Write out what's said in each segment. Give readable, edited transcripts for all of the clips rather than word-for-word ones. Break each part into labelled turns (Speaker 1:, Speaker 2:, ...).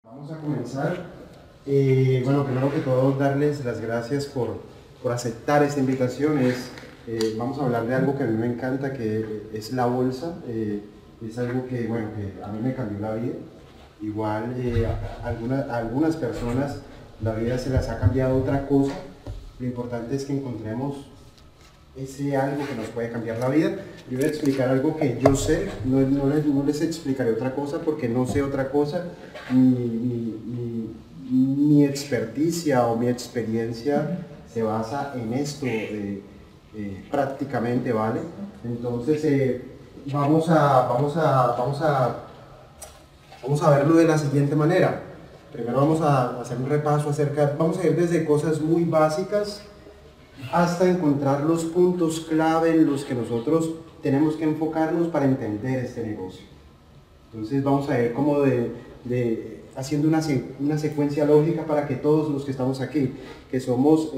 Speaker 1: Vamos a comenzar. Bueno, primero que todo, darles las gracias por aceptar esta invitación. Vamos a hablar de algo que a mí me encanta, que es la bolsa. Es algo que, bueno, que a mí me cambió la vida. Igual a algunas personas la vida se las ha cambiado otra cosa. Lo importante es que encontremos ese algo que nos puede cambiar la vida. Yo voy a explicar algo que yo sé, no les explicaré otra cosa porque no sé otra cosa. Mi experticia o mi experiencia se basa en esto prácticamente, ¿vale? Entonces vamos a verlo de la siguiente manera. Primero vamos a hacer un repaso vamos a ir desde cosas muy básicas hasta encontrar los puntos clave en los que nosotros tenemos que enfocarnos para entender este negocio. Entonces vamos a ir como haciendo una secuencia lógica para que todos los que estamos aquí, que somos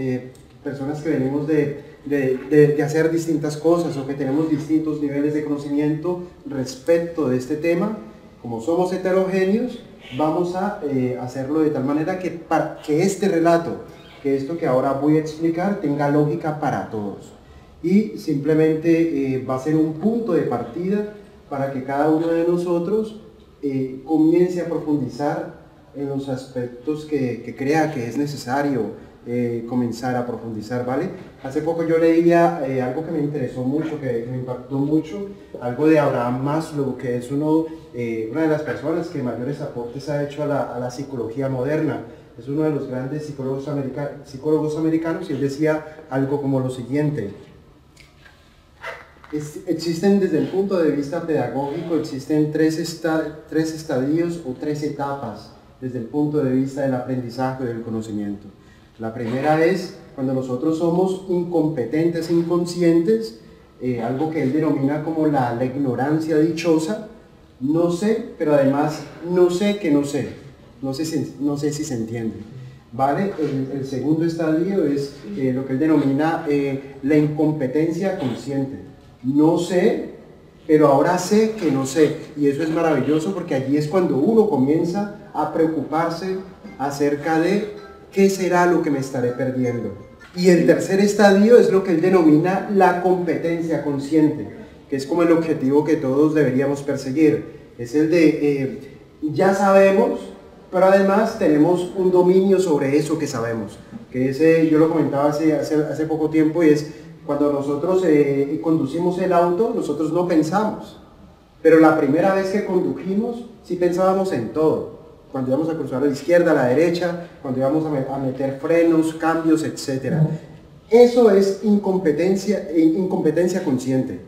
Speaker 1: personas que venimos de hacer distintas cosas o que tenemos distintos niveles de conocimiento respecto de este tema, como somos heterogéneos, vamos a hacerlo de tal manera para que este relato, que esto que ahora voy a explicar, tenga lógica para todos. Y simplemente va a ser un punto de partida para que cada uno de nosotros comience a profundizar en los aspectos que crea que es necesario comenzar a profundizar, ¿vale? Hace poco yo leía algo que me interesó mucho, que me impactó mucho, algo de Abraham Maslow, que es una de las personas que mayores aportes ha hecho a la psicología moderna. Es uno de los grandes psicólogos americanos, y él decía algo como lo siguiente: existen desde el punto de vista pedagógico, existen tres estadios o tres etapas desde el punto de vista del aprendizaje y del conocimiento. La primera es cuando nosotros somos incompetentes, inconscientes, algo que él denomina como la ignorancia dichosa. No sé, pero además no sé que no sé. No sé si se entiende. ¿Vale? El segundo estadio es lo que él denomina la incompetencia consciente. No sé, pero ahora sé que no sé. Y eso es maravilloso porque allí es cuando uno comienza a preocuparse acerca de qué será lo que me estaré perdiendo. Y el tercer estadio es lo que él denomina la competencia consciente, que es como el objetivo que todos deberíamos perseguir. Es el de ya sabemos, pero además tenemos un dominio sobre eso que sabemos. Que yo lo comentaba hace poco tiempo, y es cuando nosotros conducimos el auto, nosotros no pensamos. Pero la primera vez que condujimos, sí pensábamos en todo. Cuando íbamos a cruzar a la izquierda, a la derecha, cuando íbamos a meter frenos, cambios, etc. Eso es incompetencia consciente.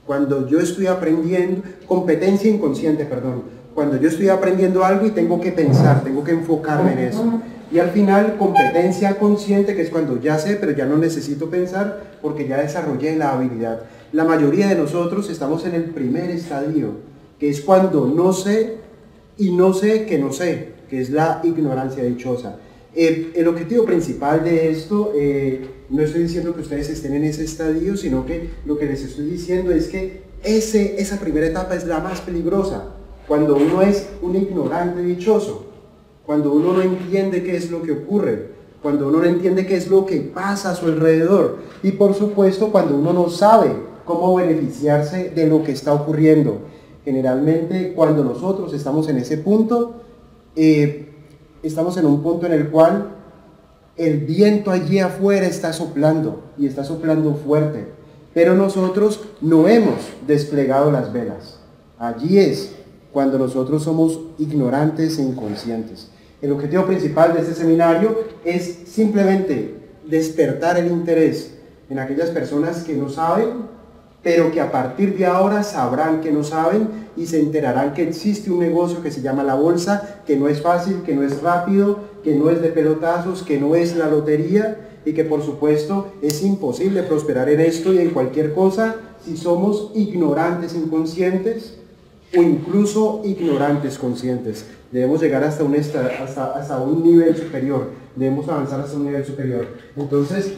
Speaker 1: Cuando yo estoy aprendiendo, competencia inconsciente, perdón. Cuando yo estoy aprendiendo algo y tengo que pensar, tengo que enfocarme en eso. Y al final, competencia consciente, que es cuando ya sé, pero ya no necesito pensar porque ya desarrollé la habilidad. La mayoría de nosotros estamos en el primer estadio, que es cuando no sé y no sé, que es la ignorancia dichosa. El objetivo principal de esto, no estoy diciendo que ustedes estén en ese estadio, sino que lo que les estoy diciendo es que esa primera etapa es la más peligrosa, cuando uno es un ignorante dichoso, cuando uno no entiende qué es lo que ocurre, cuando uno no entiende qué es lo que pasa a su alrededor, y por supuesto cuando uno no sabe cómo beneficiarse de lo que está ocurriendo. Generalmente cuando nosotros estamos en ese punto, estamos en un punto en el cual el viento allí afuera está soplando, y está soplando fuerte, pero nosotros no hemos desplegado las velas. Allí es cuando nosotros somos ignorantes e inconscientes. El objetivo principal de este seminario es simplemente despertar el interés en aquellas personas que no saben, pero que a partir de ahora sabrán que no saben y se enterarán que existe un negocio que se llama la bolsa, que no es fácil, que no es rápido, que no es de pelotazos, que no es la lotería, y que por supuesto es imposible prosperar en esto y en cualquier cosa si somos ignorantes inconscientes o incluso ignorantes conscientes. Debemos llegar hasta un nivel superior, debemos avanzar hasta un nivel superior. Entonces,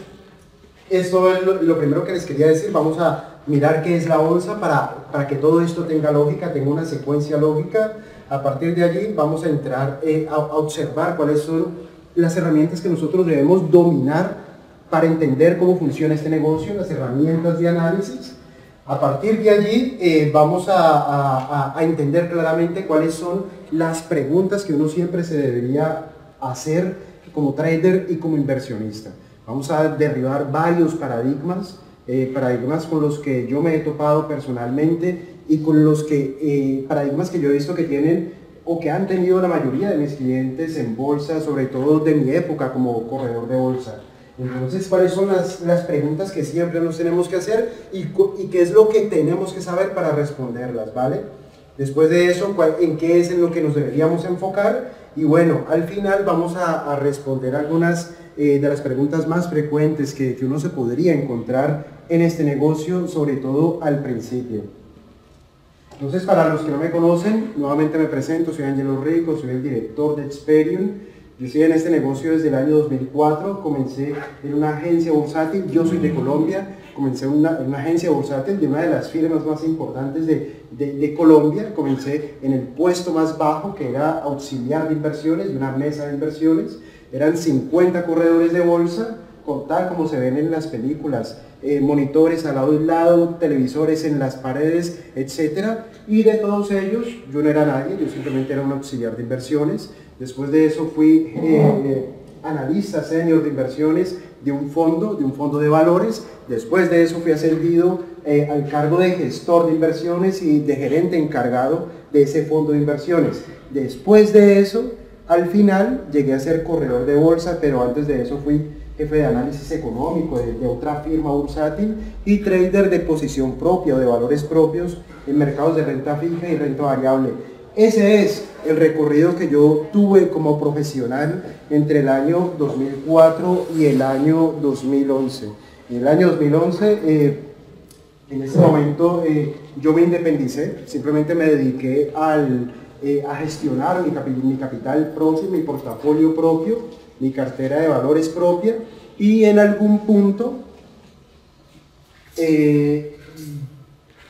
Speaker 1: esto es lo primero que les quería decir. Vamos a mirar qué es la bolsa para que todo esto tenga lógica, tenga una secuencia lógica. A partir de allí vamos a entrar a observar cuáles son las herramientas que nosotros debemos dominar para entender cómo funciona este negocio, las herramientas de análisis. A partir de allí vamos a entender claramente cuáles son las preguntas que uno siempre se debería hacer como trader y como inversionista. Vamos a derribar varios paradigmas, paradigmas con los que yo me he topado personalmente y con los que, paradigmas que yo he visto que tienen o que han tenido la mayoría de mis clientes en bolsa, sobre todo de mi época como corredor de bolsa. Entonces, ¿cuáles son las preguntas que siempre nos tenemos que hacer y qué es lo que tenemos que saber para responderlas, ¿vale? Después de eso, ¿en qué es en lo que nos deberíamos enfocar? Y bueno, al final vamos a responder algunas de las preguntas más frecuentes que uno se podría encontrar en este negocio, sobre todo al principio. Entonces, para los que no me conocen, nuevamente me presento, soy Ángelo Rico, soy el director de Experian. Yo estoy en este negocio desde el año 2004, comencé en una agencia bursátil, yo soy de Colombia, comencé en una agencia bursátil de una de las firmas más importantes de Colombia, comencé en el puesto más bajo que era auxiliar de inversiones, de una mesa de inversiones, eran 50 corredores de bolsa, tal como se ven en las películas, monitores al lado y lado, televisores en las paredes, etc. Y de todos ellos, yo no era nadie, yo simplemente era un auxiliar de inversiones. Después de eso fui analista senior de inversiones de un fondo de valores. Después de eso fui ascendido al cargo de gestor de inversiones y de gerente encargado de ese fondo de inversiones. Después de eso, al final, llegué a ser corredor de bolsa, pero antes de eso fui jefe de análisis económico de otra firma bursátil y trader de posición propia o de valores propios en mercados de renta fija y renta variable. Ese es el recorrido que yo tuve como profesional entre el año 2004 y el año 2011. En el año 2011, en ese momento, yo me independicé, simplemente me dediqué a gestionar mi capital propio, mi portafolio propio, mi cartera de valores propia, y en algún punto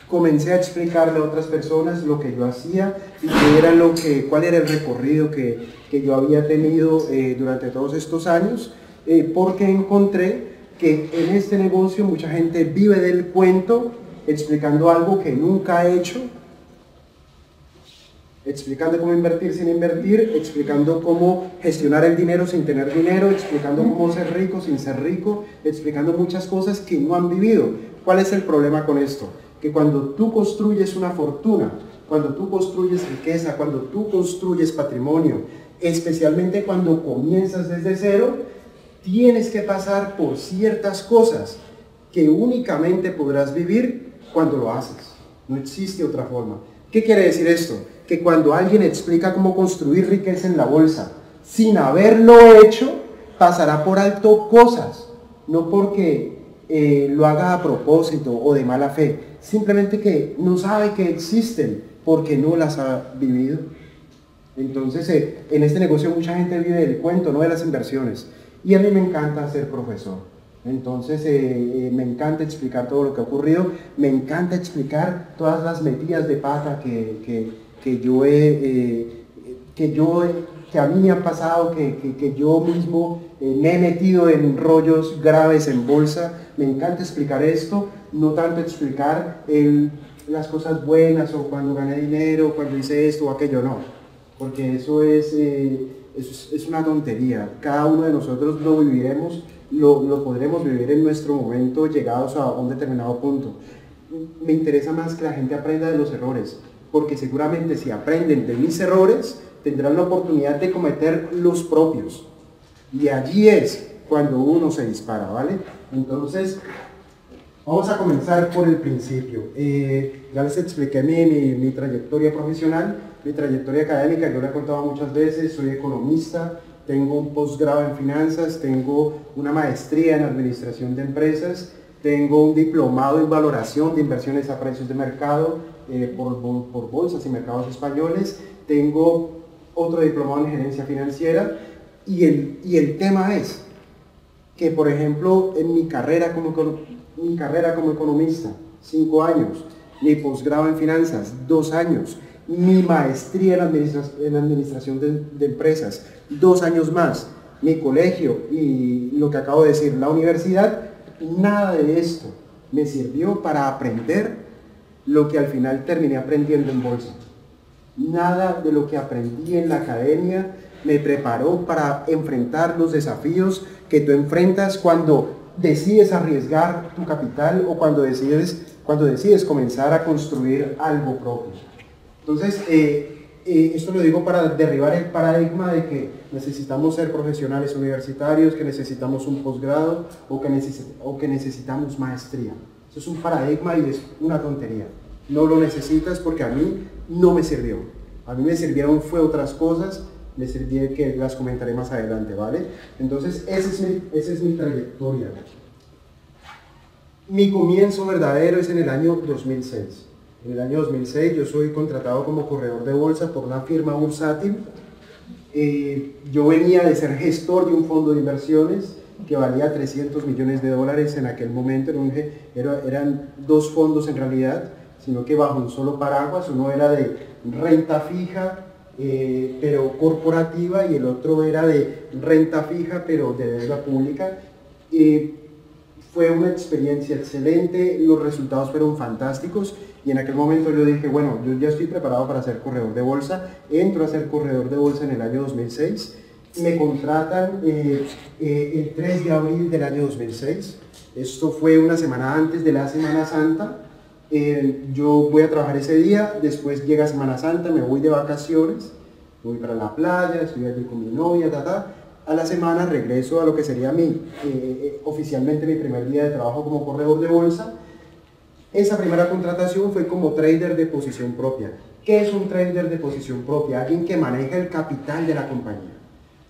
Speaker 1: comencé a explicarle a otras personas lo que yo hacía y cuál era el recorrido que yo había tenido durante todos estos años, porque encontré que en este negocio mucha gente vive del cuento explicando algo que nunca ha hecho, explicando cómo invertir sin invertir, explicando cómo gestionar el dinero sin tener dinero, explicando cómo ser rico sin ser rico, explicando muchas cosas que no han vivido. ¿Cuál es el problema con esto? Que cuando tú construyes una fortuna, cuando tú construyes riqueza, cuando tú construyes patrimonio, especialmente cuando comienzas desde cero, tienes que pasar por ciertas cosas que únicamente podrás vivir cuando lo haces. No existe otra forma. ¿Qué quiere decir esto? Que cuando alguien explica cómo construir riqueza en la bolsa sin haberlo hecho, pasará por alto cosas, no porque lo haga a propósito o de mala fe, simplemente que no sabe que existen porque no las ha vivido. Entonces, en este negocio mucha gente vive del cuento, no de las inversiones, y a mí me encanta ser profesor. Entonces me encanta explicar todo lo que ha ocurrido, me encanta explicar todas las metidas de pata que a mí me han pasado, que yo mismo me he metido en rollos graves en bolsa. Me encanta explicar esto, no tanto explicar las cosas buenas o cuando gané dinero, cuando hice esto o aquello, no, porque eso es una tontería. Cada uno de nosotros lo viviremos, lo podremos vivir en nuestro momento llegados a un determinado punto. Me interesa más que la gente aprenda de los errores, porque seguramente si aprenden de mis errores, tendrán la oportunidad de cometer los propios. Y allí es cuando uno se dispara, ¿vale? Entonces, vamos a comenzar por el principio. Ya les expliqué mi trayectoria profesional, mi trayectoria académica, yo la he contado muchas veces, soy economista, tengo un posgrado en finanzas, tengo una maestría en administración de empresas, tengo un diplomado en valoración de inversiones a precios de mercado por bolsas y mercados españoles, tengo otro diplomado en gerencia financiera y el tema es que, por ejemplo, en mi carrera como economista, 5 años, mi posgrado en finanzas, 2 años, mi maestría en administración de empresas, 2 años más, mi colegio y lo que acabo de decir, la universidad, nada de esto me sirvió para aprender lo que al final terminé aprendiendo en bolsa. Nada de lo que aprendí en la academia me preparó para enfrentar los desafíos que tú enfrentas cuando decides arriesgar tu capital o cuando decides comenzar a construir algo propio. Entonces, esto lo digo para derribar el paradigma de que necesitamos ser profesionales universitarios, que necesitamos un posgrado o que necesitamos maestría. Eso es un paradigma y es una tontería. No lo necesitas porque a mí no me sirvió. A mí me sirvieron fue otras cosas, me sirvió que las comentaré más adelante, ¿vale? Entonces, esa es mi trayectoria. Mi comienzo verdadero es en el año 2006. En el año 2006 yo soy contratado como corredor de bolsa por una firma bursátil. Yo venía de ser gestor de un fondo de inversiones que valía 300 millones de dólares en aquel momento. Eran 2 fondos en realidad, sino que bajo un solo paraguas. Uno era de renta fija, pero corporativa, y el otro era de renta fija, pero de deuda pública. Fue una experiencia excelente, los resultados fueron fantásticos y en aquel momento yo dije, bueno, yo ya estoy preparado para ser corredor de bolsa. Entro a ser corredor de bolsa en el año 2006, me contratan el 3 de abril del año 2006. Esto fue una semana antes de la Semana Santa. Yo voy a trabajar ese día, después llega Semana Santa, me voy de vacaciones, voy para la playa, estoy allí con mi novia, A la semana regreso a lo que sería oficialmente mi primer día de trabajo como corredor de bolsa. Esa primera contratación fue como trader de posición propia. ¿Qué es un trader de posición propia? Alguien que maneja el capital de la compañía.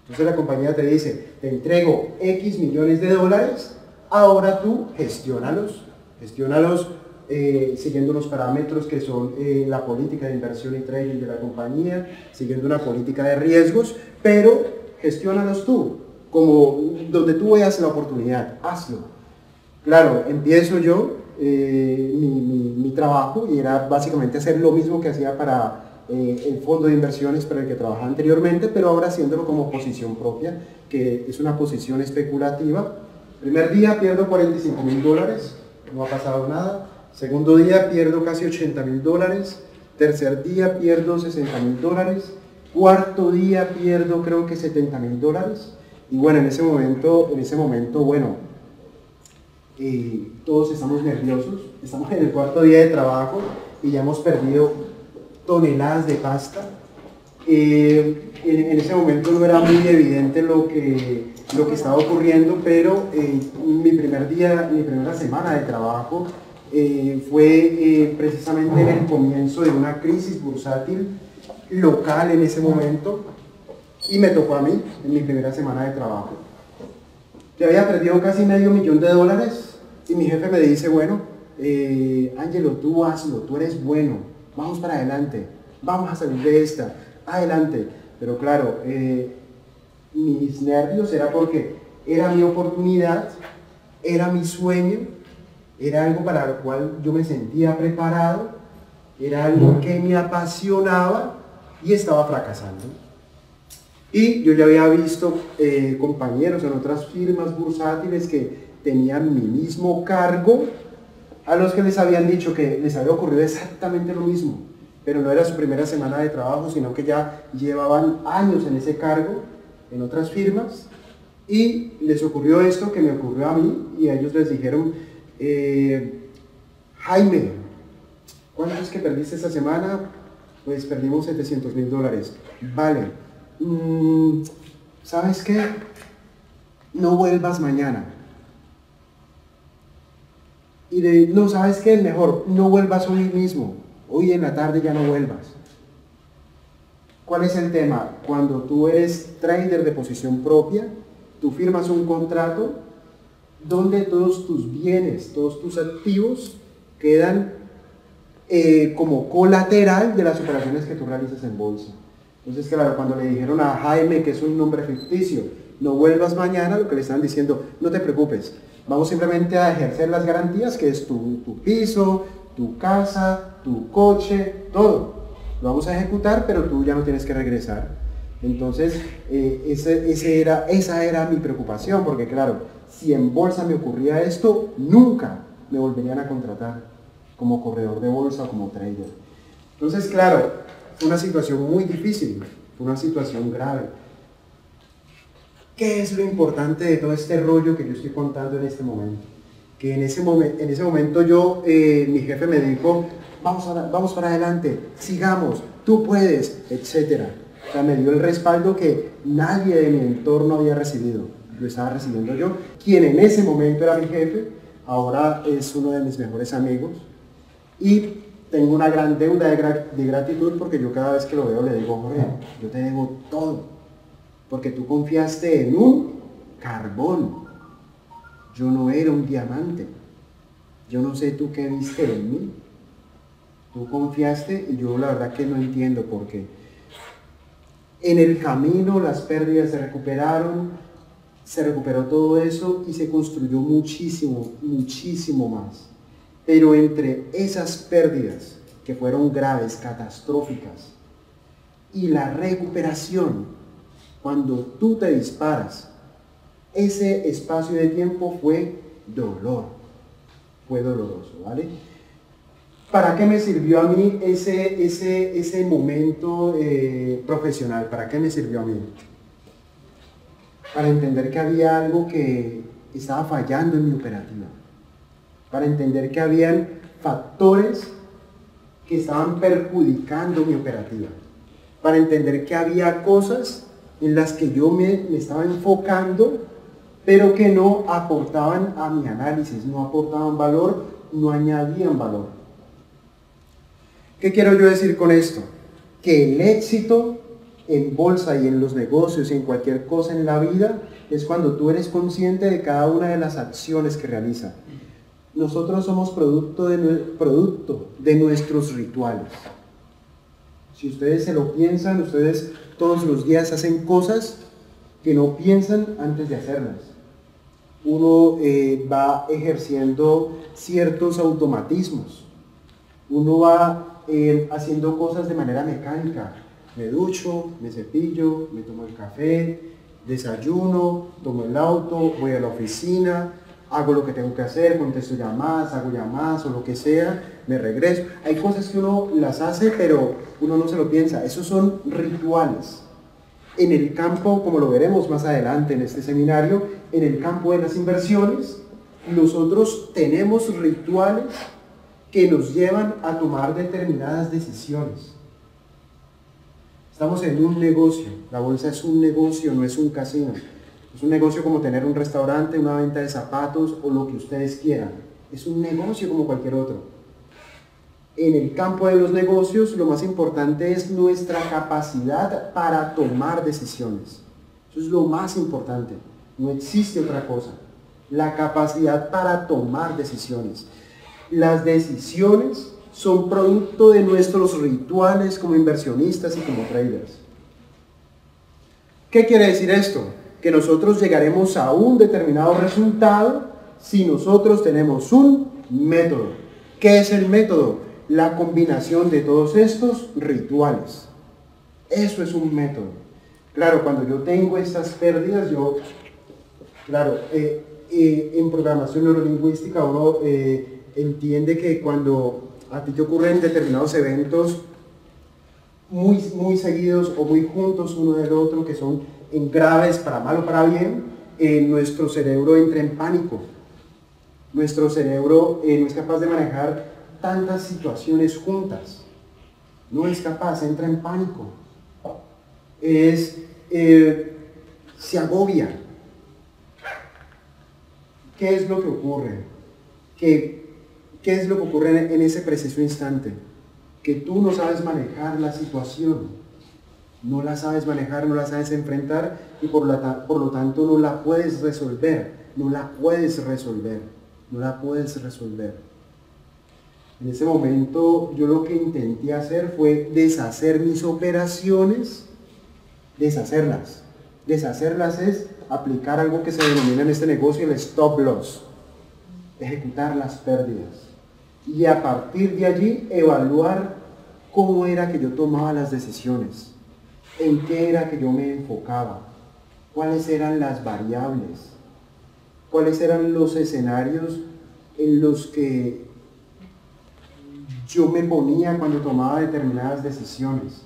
Speaker 1: Entonces la compañía te dice, te entrego X millones de dólares, ahora tú gestiónalos siguiendo unos parámetros que son la política de inversión y trading de la compañía, siguiendo una política de riesgos, pero gestiónalos tú, como donde tú veas la oportunidad, hazlo. Claro, empiezo yo mi trabajo y era básicamente hacer lo mismo que hacía para el fondo de inversiones para el que trabajaba anteriormente, pero ahora haciéndolo como posición propia, que es una posición especulativa. Primer día pierdo 45 mil dólares, no ha pasado nada. Segundo día pierdo casi 80 mil dólares. Tercer día pierdo 60 mil dólares. Cuarto día pierdo creo que 70 mil dólares. Y bueno, en ese momento bueno, todos estamos nerviosos. Estamos en el cuarto día de trabajo y ya hemos perdido toneladas de pasta. En ese momento no era muy evidente lo que estaba ocurriendo, pero mi primera semana de trabajo fue precisamente en el comienzo de una crisis bursátil local en ese momento, y me tocó a mí en mi primera semana de trabajo. Yo había perdido casi $500,000 y mi jefe me dice, bueno, Ángelo, tú hazlo, tú eres bueno, vamos para adelante, vamos a salir de esta, adelante. Pero claro, mis nervios era porque era mi oportunidad, era mi sueño, era algo para lo cual yo me sentía preparado, era algo que me apasionaba y estaba fracasando. Y yo ya había visto compañeros en otras firmas bursátiles que tenían mi mismo cargo, a los que les habían dicho que les había ocurrido exactamente lo mismo, pero no era su primera semana de trabajo, sino que ya llevaban años en ese cargo, en otras firmas, y les ocurrió esto que me ocurrió a mí, y a ellos les dijeron, Jaime, ¿cuánto es que perdiste esta semana? Pues perdimos $700,000. Vale, ¿sabes qué? No vuelvas mañana. Y no, ¿sabes qué? Mejor, no vuelvas hoy mismo. Hoy en la tarde ya no vuelvas. ¿Cuál es el tema? Cuando tú eres trader de posición propia, tú firmas un contrato donde todos tus bienes, todos tus activos quedan como colateral de las operaciones que tú realizas en bolsa. Entonces, claro, cuando le dijeron a Jaime, que es un nombre ficticio, no vuelvas mañana, lo que le están diciendo, no te preocupes, Vamos simplemente a ejercer las garantías, que es tu piso, tu casa, tu coche, todo. Lo vamos a ejecutar, pero tú ya no tienes que regresar. Entonces, esa era mi preocupación, porque claro, si en bolsa me ocurría esto, nunca me volverían a contratar como corredor de bolsa o como trader. Entonces, claro, fue una situación muy difícil, fue una situación grave. ¿Qué es lo importante de todo este rollo que yo estoy contando en este momento? Que en ese momento mi jefe me dijo, vamos para adelante, sigamos, tú puedes, etc. O sea, me dio el respaldo que nadie de mi entorno había recibido. Lo estaba recibiendo yo, quien en ese momento era mi jefe, ahora es uno de mis mejores amigos. Y tengo una gran deuda de gratitud porque yo cada vez que lo veo le digo, Jorge, yo te debo todo. Porque tú confiaste en un carbón. Yo no era un diamante. Yo no sé tú qué viste en mí. Tú confiaste y yo la verdad que no entiendo por qué. En el camino las pérdidas se recuperaron, se recuperó todo eso y se construyó muchísimo, muchísimo más. Pero entre esas pérdidas que fueron graves, catastróficas, y la recuperación, cuando tú te disparas, ese espacio de tiempo fue dolor, fue doloroso, ¿vale? ¿Para qué me sirvió a mí ese momento profesional? ¿Para qué me sirvió a mí? Para entender que había algo que estaba fallando en mi operativa, para entender que habían factores que estaban perjudicando mi operativa, para entender que había cosas en las que yo me estaba enfocando, pero que no aportaban a mi análisis, no aportaban valor, no añadían valor. ¿Qué quiero yo decir con esto? Que el éxito en bolsa y en los negocios y en cualquier cosa en la vida es cuando tú eres consciente de cada una de las acciones que realiza. Nosotros somos producto de nuestros rituales. Si ustedes se lo piensan, ustedes todos los días hacen cosas que no piensan antes de hacerlas. Uno va ejerciendo ciertos automatismos. Uno va haciendo cosas de manera mecánica. Me ducho, me cepillo, me tomo el café, desayuno, tomo el auto, voy a la oficina, hago lo que tengo que hacer, contesto llamadas, hago llamadas o lo que sea, me regreso. Hay cosas que uno las hace, pero uno no se lo piensa. Esos son rituales. En el campo, como lo veremos más adelante en este seminario, en el campo de las inversiones, nosotros tenemos rituales que nos llevan a tomar determinadas decisiones. Estamos en un negocio. La bolsa es un negocio, no es un casino. Es un negocio como tener un restaurante, una venta de zapatos o lo que ustedes quieran. Es un negocio como cualquier otro. En el campo de los negocios, lo más importante es nuestra capacidad para tomar decisiones. Eso es lo más importante. No existe otra cosa. La capacidad para tomar decisiones. Las decisiones son producto de nuestros rituales como inversionistas y como traders. ¿Qué quiere decir esto? Que nosotros llegaremos a un determinado resultado si nosotros tenemos un método. ¿Qué es el método? La combinación de todos estos rituales. Eso es un método. Claro, cuando yo tengo estas pérdidas, en programación neurolingüística uno entiende que cuando a ti te ocurren determinados eventos muy, muy seguidos o muy juntos uno del otro, que son graves para mal o para bien, nuestro cerebro entra en pánico. Nuestro cerebro no es capaz de manejar tantas situaciones juntas. No es capaz, entra en pánico. Se agobia. ¿Qué es lo que ocurre? ¿Qué es lo que ocurre en ese preciso instante? Que tú no sabes manejar la situación. No la sabes manejar, no la sabes enfrentar y por lo tanto no la puedes resolver. No la puedes resolver. No la puedes resolver. En ese momento yo lo que intenté hacer fue deshacer mis operaciones, deshacerlas. Deshacerlas es aplicar algo que se denomina en este negocio el stop loss. ejecutar las pérdidas y a partir de allí evaluar cómo era que yo tomaba las decisiones, en qué era que yo me enfocaba, cuáles eran las variables, cuáles eran los escenarios en los que yo me ponía cuando tomaba determinadas decisiones,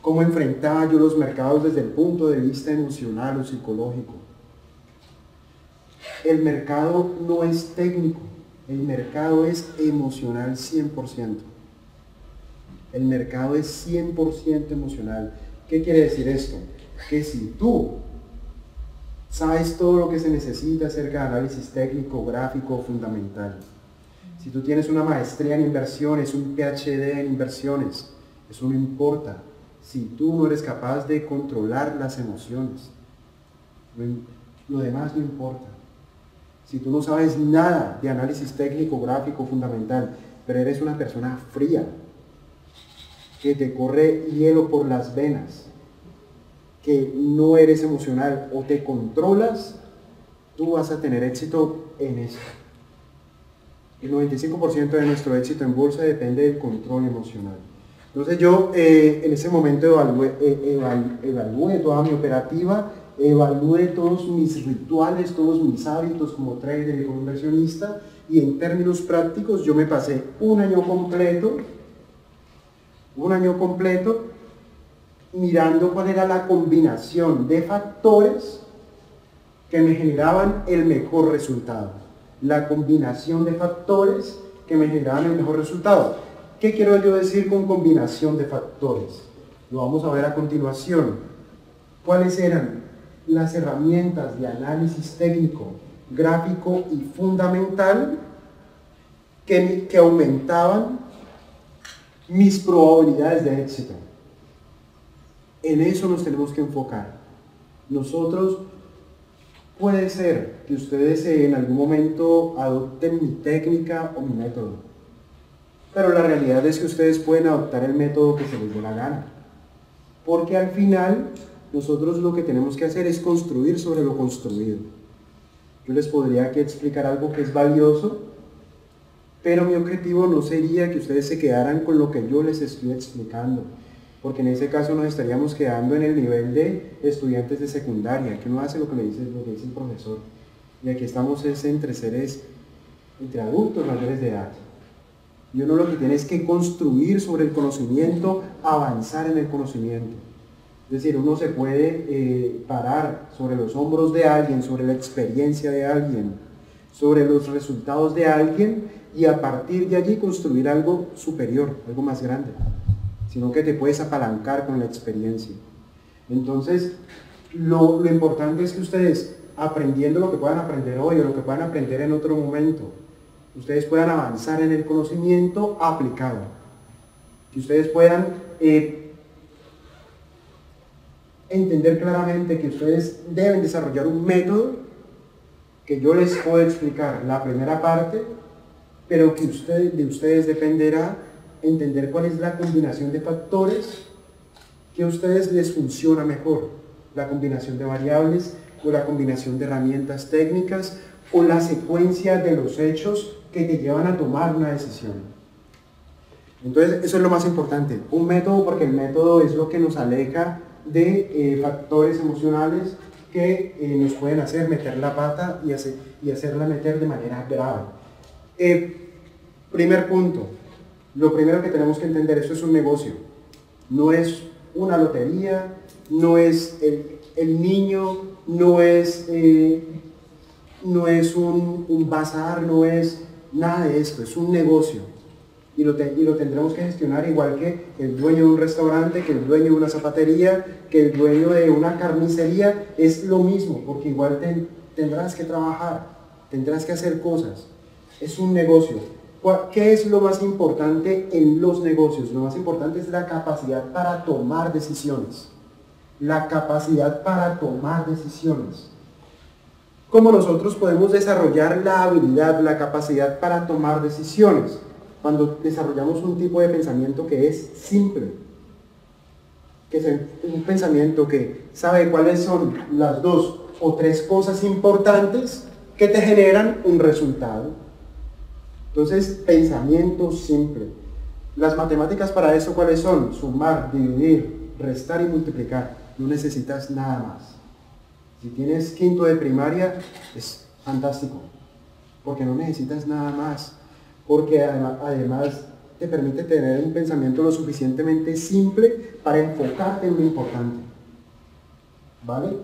Speaker 1: cómo enfrentaba yo los mercados desde el punto de vista emocional o psicológico. El mercado no es técnico, el mercado es emocional 100%. El mercado es 100% emocional. ¿Qué quiere decir esto? Que si tú sabes todo lo que se necesita acerca de análisis técnico, gráfico, fundamental, si tú tienes una maestría en inversiones, un PhD en inversiones, eso no importa. Si tú no eres capaz de controlar las emociones, lo demás no importa. Si tú no sabes nada de análisis técnico, gráfico, fundamental, pero eres una persona fría, que te corre hielo por las venas, que no eres emocional o te controlas, tú vas a tener éxito en eso. El 95% de nuestro éxito en bolsa depende del control emocional. Entonces yo en ese momento evalué toda mi operativa, evalué todos mis rituales, todos mis hábitos como trader y como inversionista, y en términos prácticos yo me pasé un año completo mirando cuál era la combinación de factores que me generaban el mejor resultado. La combinación de factores que me generaban el mejor resultado. ¿Qué quiero yo decir con combinación de factores? Lo vamos a ver a continuación. ¿Cuáles eran las herramientas de análisis técnico, gráfico y fundamental que aumentaban mis probabilidades de éxito? En eso nos tenemos que enfocar. Nosotros, puede ser que ustedes en algún momento adopten mi técnica o mi método, pero la realidad es que ustedes pueden adoptar el método que se les dé la gana, porque al final nosotros lo que tenemos que hacer es construir sobre lo construido. Yo les podría aquí explicar algo que es valioso, pero mi objetivo no sería que ustedes se quedaran con lo que yo les estoy explicando, porque en ese caso nos estaríamos quedando en el nivel de estudiantes de secundaria, que uno hace lo que dice el profesor, y aquí estamos entre adultos mayores de edad. Y uno lo que tiene es que construir sobre el conocimiento, avanzar en el conocimiento. Es decir, uno se puede parar sobre los hombros de alguien, sobre la experiencia de alguien, sobre los resultados de alguien, y a partir de allí construir algo superior, algo más grande, sino que te puedes apalancar con la experiencia. Entonces, lo importante es que ustedes, aprendiendo lo que puedan aprender hoy o lo que puedan aprender en otro momento, ustedes puedan avanzar en el conocimiento aplicado, que ustedes puedan entender claramente que ustedes deben desarrollar un método que yo les puedo explicar la primera parte, pero que de ustedes dependerá entender cuál es la combinación de factores que a ustedes les funciona mejor, la combinación de variables o la combinación de herramientas técnicas o la secuencia de los hechos que te llevan a tomar una decisión. Entonces eso es lo más importante, un método, porque el método es lo que nos aleja de factores emocionales que nos pueden hacer meter la pata y hacerla meter de manera grave. Primer punto, lo primero que tenemos que entender, esto es un negocio, no es una lotería, no es el niño, no es un bazar, no es nada de esto, es un negocio. Y lo tendremos que gestionar igual que el dueño de un restaurante, que el dueño de una zapatería, que el dueño de una carnicería. Es lo mismo, porque igual tendrás que trabajar, tendrás que hacer cosas. Es un negocio. ¿Qué es lo más importante en los negocios? Lo más importante es la capacidad para tomar decisiones. La capacidad para tomar decisiones. ¿Cómo nosotros podemos desarrollar la habilidad, la capacidad para tomar decisiones? Cuando desarrollamos un tipo de pensamiento que es simple, que es un pensamiento que sabe cuáles son las 2 o 3 cosas importantes que te generan un resultado. Entonces, pensamiento simple. Las matemáticas para eso, ¿cuáles son? Sumar, dividir, restar y multiplicar. No necesitas nada más. Si tienes quinto de primaria, es fantástico, porque no necesitas nada más, porque además te permite tener un pensamiento lo suficientemente simple para enfocarte en lo importante. ¿Vale?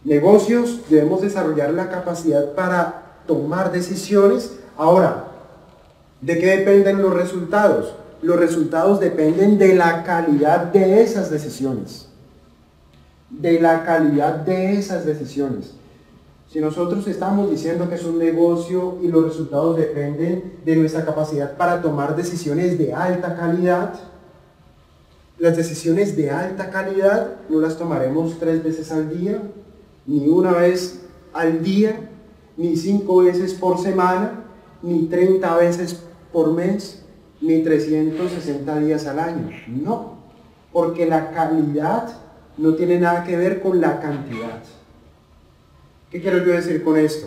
Speaker 1: Negocios, debemos desarrollar la capacidad para tomar decisiones. Ahora, ¿de qué dependen los resultados? Los resultados dependen de la calidad de esas decisiones. De la calidad de esas decisiones. Si nosotros estamos diciendo que es un negocio y los resultados dependen de nuestra capacidad para tomar decisiones de alta calidad, las decisiones de alta calidad no las tomaremos 3 veces al día, ni una vez al día, ni 5 veces por semana, ni 30 veces por mes, ni 360 días al año. No, porque la calidad no tiene nada que ver con la cantidad. ¿Qué quiero yo decir con esto?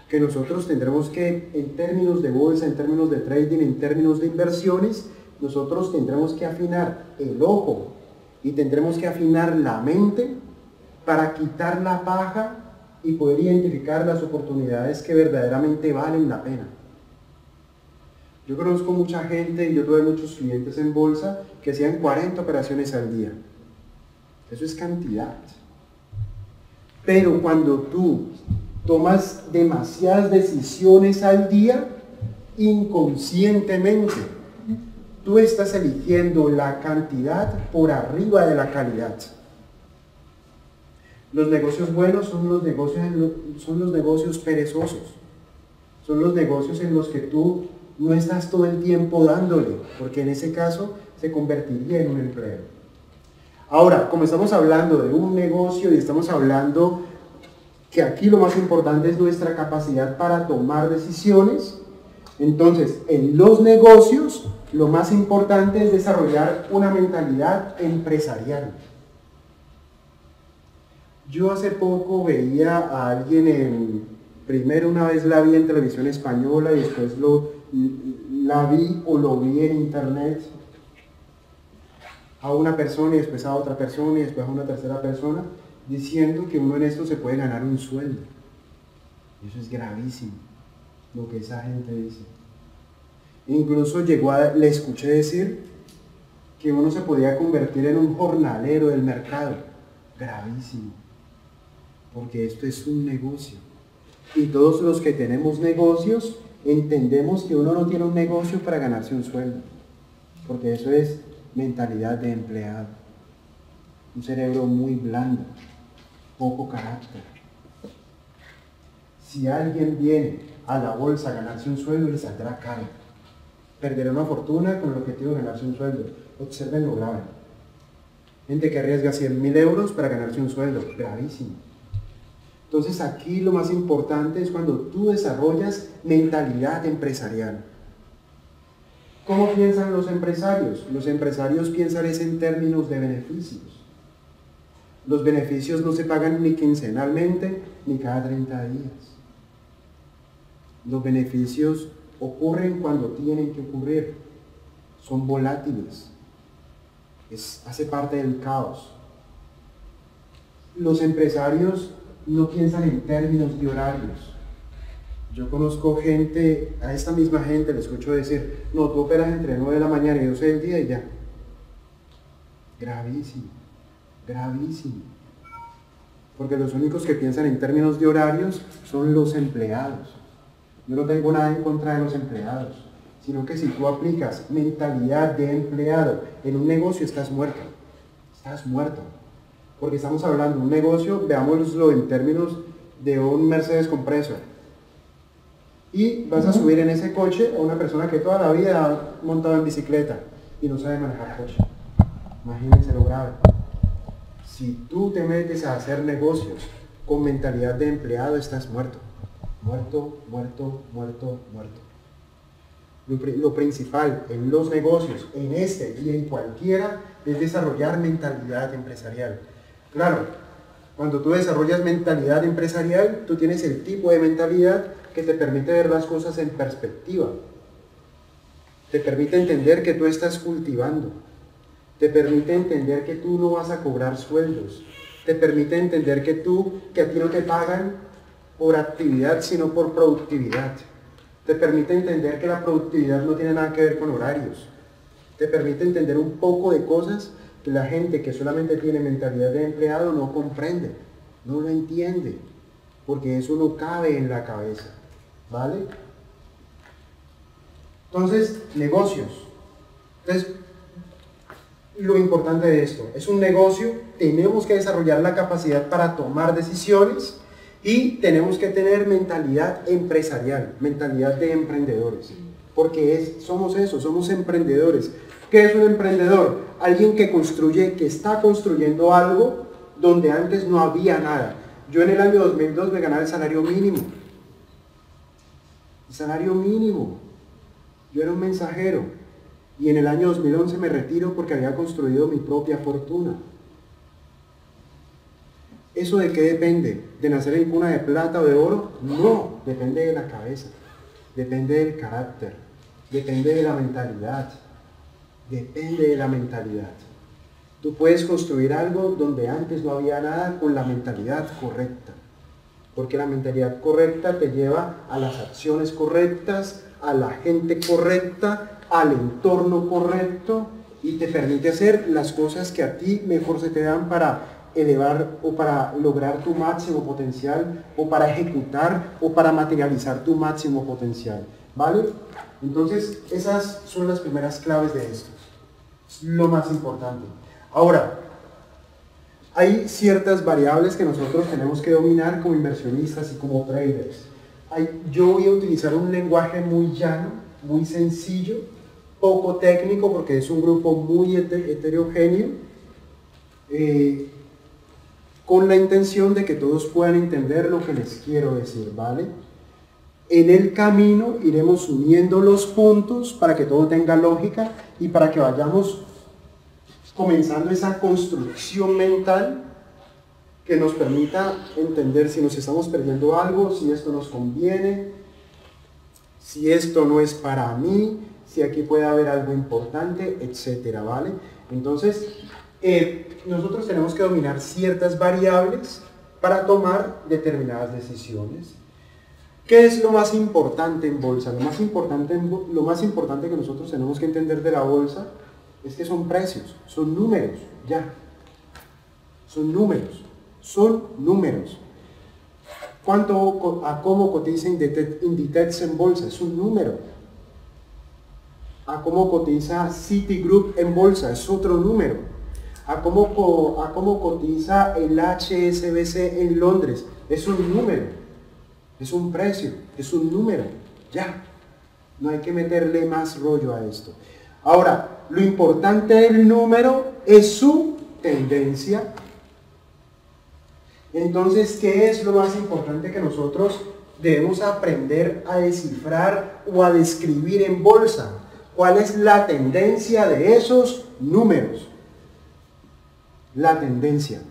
Speaker 1: Que nosotros tendremos que, en términos de bolsa, en términos de trading, en términos de inversiones, nosotros tendremos que afinar el ojo y tendremos que afinar la mente para quitar la paja y poder identificar las oportunidades que verdaderamente valen la pena. Yo conozco mucha gente y yo tuve muchos clientes en bolsa que hacían 40 operaciones al día. Eso es cantidad. Pero cuando tú tomas demasiadas decisiones al día, inconscientemente, tú estás eligiendo la cantidad por arriba de la calidad. Los negocios buenos son los negocios perezosos. Son los negocios en los que tú no estás todo el tiempo dándole, porque en ese caso se convertiría en un empleo. Ahora, como estamos hablando de un negocio y estamos hablando que aquí lo más importante es nuestra capacidad para tomar decisiones, entonces en los negocios lo más importante es desarrollar una mentalidad empresarial. Yo hace poco veía a alguien primero una vez la vi en televisión española y después la vi o lo vi en internet, a una persona y después a otra persona y después a una tercera persona, diciendo que uno en esto se puede ganar un sueldo. Y eso es gravísimo, lo que esa gente dice. Incluso le escuché decir que uno se podía convertir en un jornalero del mercado. Gravísimo, porque esto es un negocio. Y todos los que tenemos negocios entendemos que uno no tiene un negocio para ganarse un sueldo, porque eso es mentalidad de empleado, un cerebro muy blando, poco carácter. Si alguien viene a la bolsa a ganarse un sueldo, le saldrá caro, perderá una fortuna con el objetivo de ganarse un sueldo. Observen lo grave. Gente que arriesga 100.000 euros para ganarse un sueldo, gravísimo. Entonces aquí lo más importante es cuando tú desarrollas mentalidad empresarial. ¿Cómo piensan los empresarios? Los empresarios piensan es en términos de beneficios. Los beneficios no se pagan ni quincenalmente ni cada 30 días. Los beneficios ocurren cuando tienen que ocurrir. Son volátiles. Hace parte del caos. Los empresarios no piensan en términos de horarios. Yo conozco gente, a esta misma gente le escucho decir, no, tú operas entre 9 de la mañana y 12 del día y ya. Gravísimo, gravísimo. Porque los únicos que piensan en términos de horarios son los empleados. Yo no tengo nada en contra de los empleados, sino que si tú aplicas mentalidad de empleado en un negocio, estás muerto. Estás muerto. Porque estamos hablando de un negocio, veámoslo en términos de un Mercedes Compresor. Y vas a subir en ese coche a una persona que toda la vida ha montado en bicicleta y no sabe manejar coche. Imagínense lo grave. Si tú te metes a hacer negocios con mentalidad de empleado, estás muerto. Muerto, muerto, muerto, muerto. Lo principal en los negocios, en este y en cualquiera, es desarrollar mentalidad empresarial. Claro, Cuando tú desarrollas mentalidad empresarial, tú tienes el tipo de mentalidad que te permite ver las cosas en perspectiva. Te permite entender que tú estás cultivando. Te permite entender que tú no vas a cobrar sueldos. Te permite entender que a ti no te pagan por actividad, sino por productividad. Te permite entender que la productividad no tiene nada que ver con horarios. Te permite entender un poco de cosas que la gente que solamente tiene mentalidad de empleado no comprende, no lo entiende, porque eso no cabe en la cabeza, ¿vale? Entonces, negocios. Entonces, lo importante de esto, es un negocio, tenemos que desarrollar la capacidad para tomar decisiones y tenemos que tener mentalidad empresarial, mentalidad de emprendedores, porque somos eso, somos emprendedores. ¿Qué es un emprendedor? Alguien que construye, que está construyendo algo donde antes no había nada. Yo en el año 2002 me ganaba el salario mínimo. El salario mínimo. Yo era un mensajero. Y en el año 2011 me retiro porque había construido mi propia fortuna. ¿Eso de qué depende? ¿De nacer en cuna de plata o de oro? No, depende de la cabeza, depende del carácter, depende de la mentalidad, depende de la mentalidad. Tú puedes construir algo donde antes no había nada con la mentalidad correcta, porque la mentalidad correcta te lleva a las acciones correctas, a la gente correcta, al entorno correcto y te permite hacer las cosas que a ti mejor se te dan para elevar o para lograr tu máximo potencial o para ejecutar o para materializar tu máximo potencial, ¿vale? Entonces esas son las primeras claves de esto, es lo más importante. Ahora, hay ciertas variables que nosotros tenemos que dominar como inversionistas y como traders. Yo voy a utilizar un lenguaje muy llano, muy sencillo, poco técnico porque es un grupo muy heterogéneo, con la intención de que todos puedan entender lo que les quiero decir, ¿vale? En el camino iremos uniendo los puntos para que todo tenga lógica y para que vayamos comenzando esa construcción mental que nos permita entender si nos estamos perdiendo algo, si esto nos conviene, si esto no es para mí, si aquí puede haber algo importante, etcétera, ¿vale? Entonces, nosotros tenemos que dominar ciertas variables para tomar determinadas decisiones. ¿Qué es lo más importante en bolsa? Lo más importante que nosotros tenemos que entender de la bolsa es que son precios, son números, ya. Son números, son números. ¿A cómo cotiza Inditex en bolsa? Es un número. A cómo cotiza Citigroup en bolsa, es otro número. A cómo cotiza el HSBC en Londres, es un número, es un precio, es un número, ya. No hay que meterle más rollo a esto. Ahora, lo importante del número es su tendencia. Entonces, ¿qué es lo más importante que nosotros debemos aprender a descifrar o a describir en bolsa? ¿Cuál es la tendencia de esos números? La tendencia.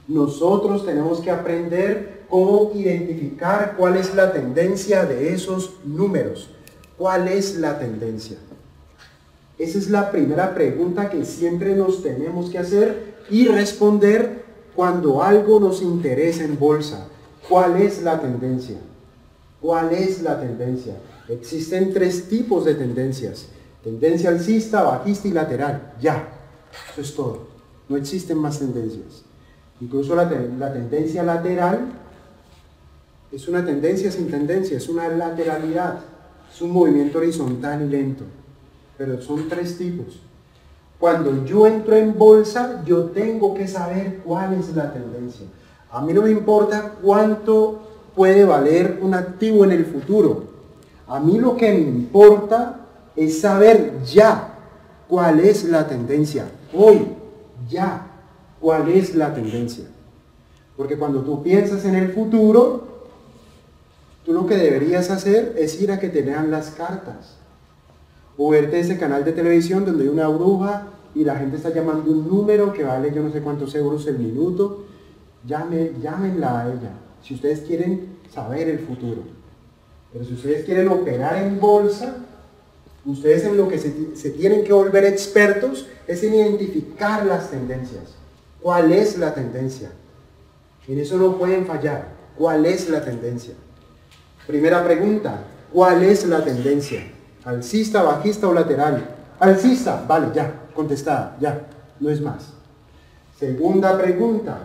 Speaker 1: Nosotros tenemos que aprender cómo identificar cuál es la tendencia de esos números. ¿Cuál es la tendencia? Esa es la primera pregunta que siempre nos tenemos que hacer y responder cuando algo nos interesa en bolsa. ¿Cuál es la tendencia? ¿Cuál es la tendencia? Existen tres tipos de tendencias: tendencia alcista, bajista y lateral. Ya, eso es todo. No existen más tendencias. Incluso la tendencia lateral es una tendencia sin tendencia, es una lateralidad, es un movimiento horizontal y lento. Pero son tres tipos. Cuando yo entro en bolsa, yo tengo que saber cuál es la tendencia. A mí no me importa cuánto puede valer un activo en el futuro. A mí lo que me importa es saber ya cuál es la tendencia. Hoy, ya, cuál es la tendencia. Porque cuando tú piensas en el futuro, tú lo que deberías hacer es ir a que te lean las cartas. O verte ese canal de televisión donde hay una bruja y la gente está llamando un número que vale yo no sé cuántos euros el minuto. llámenla a ella, si ustedes quieren saber el futuro. Pero si ustedes quieren operar en bolsa, ustedes en lo que se tienen que volver expertos es en identificar las tendencias. ¿Cuál es la tendencia? En eso no pueden fallar. ¿Cuál es la tendencia? Primera pregunta, ¿cuál es la tendencia? ¿Alcista, bajista o lateral? Alcista, vale, ya, contestada, ya, no es más. Segunda pregunta,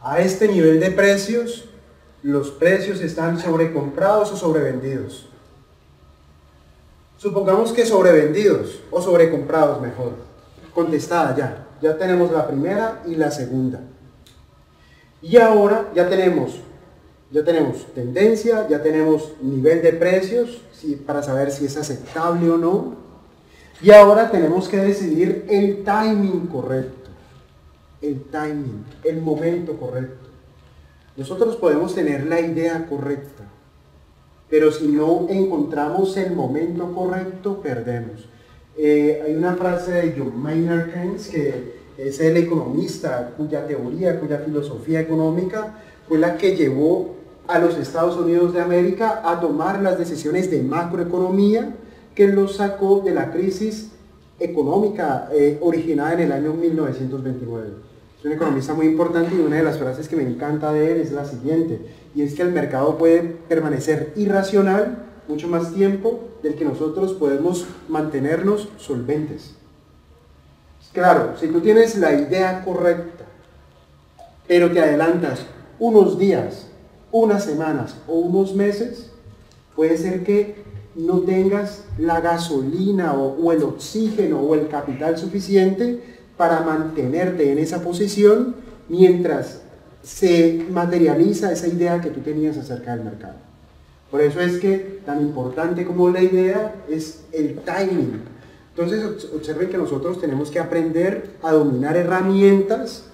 Speaker 1: a este nivel de precios, ¿los precios están sobrecomprados o sobrevendidos? Supongamos que sobrevendidos o sobrecomprados mejor. Contestada ya tenemos la primera y la segunda. Y ahora ya tenemos tendencia, ya tenemos nivel de precios para saber si es aceptable o no. Y ahora tenemos que decidir el timing correcto. El timing, el momento correcto. Nosotros podemos tener la idea correcta, pero si no encontramos el momento correcto, perdemos. Hay una frase de John Maynard Keynes, que es el economista cuya teoría, cuya filosofía económica fue la que llevó a los Estados Unidos de América a tomar las decisiones de macroeconomía que los sacó de la crisis económica originada en el año 1929. Es un economista muy importante y una de las frases que me encanta de él es la siguiente, y es que el mercado puede permanecer irracional mucho más tiempo del que nosotros podemos mantenernos solventes. Claro, si tú tienes la idea correcta, pero te adelantas unos días, unas semanas o unos meses, puede ser que no tengas la gasolina o el oxígeno o el capital suficiente para mantenerte en esa posición mientras se materializa esa idea que tú tenías acerca del mercado. Por eso es que tan importante como la idea es el timing. Entonces observen que nosotros tenemos que aprender a dominar herramientas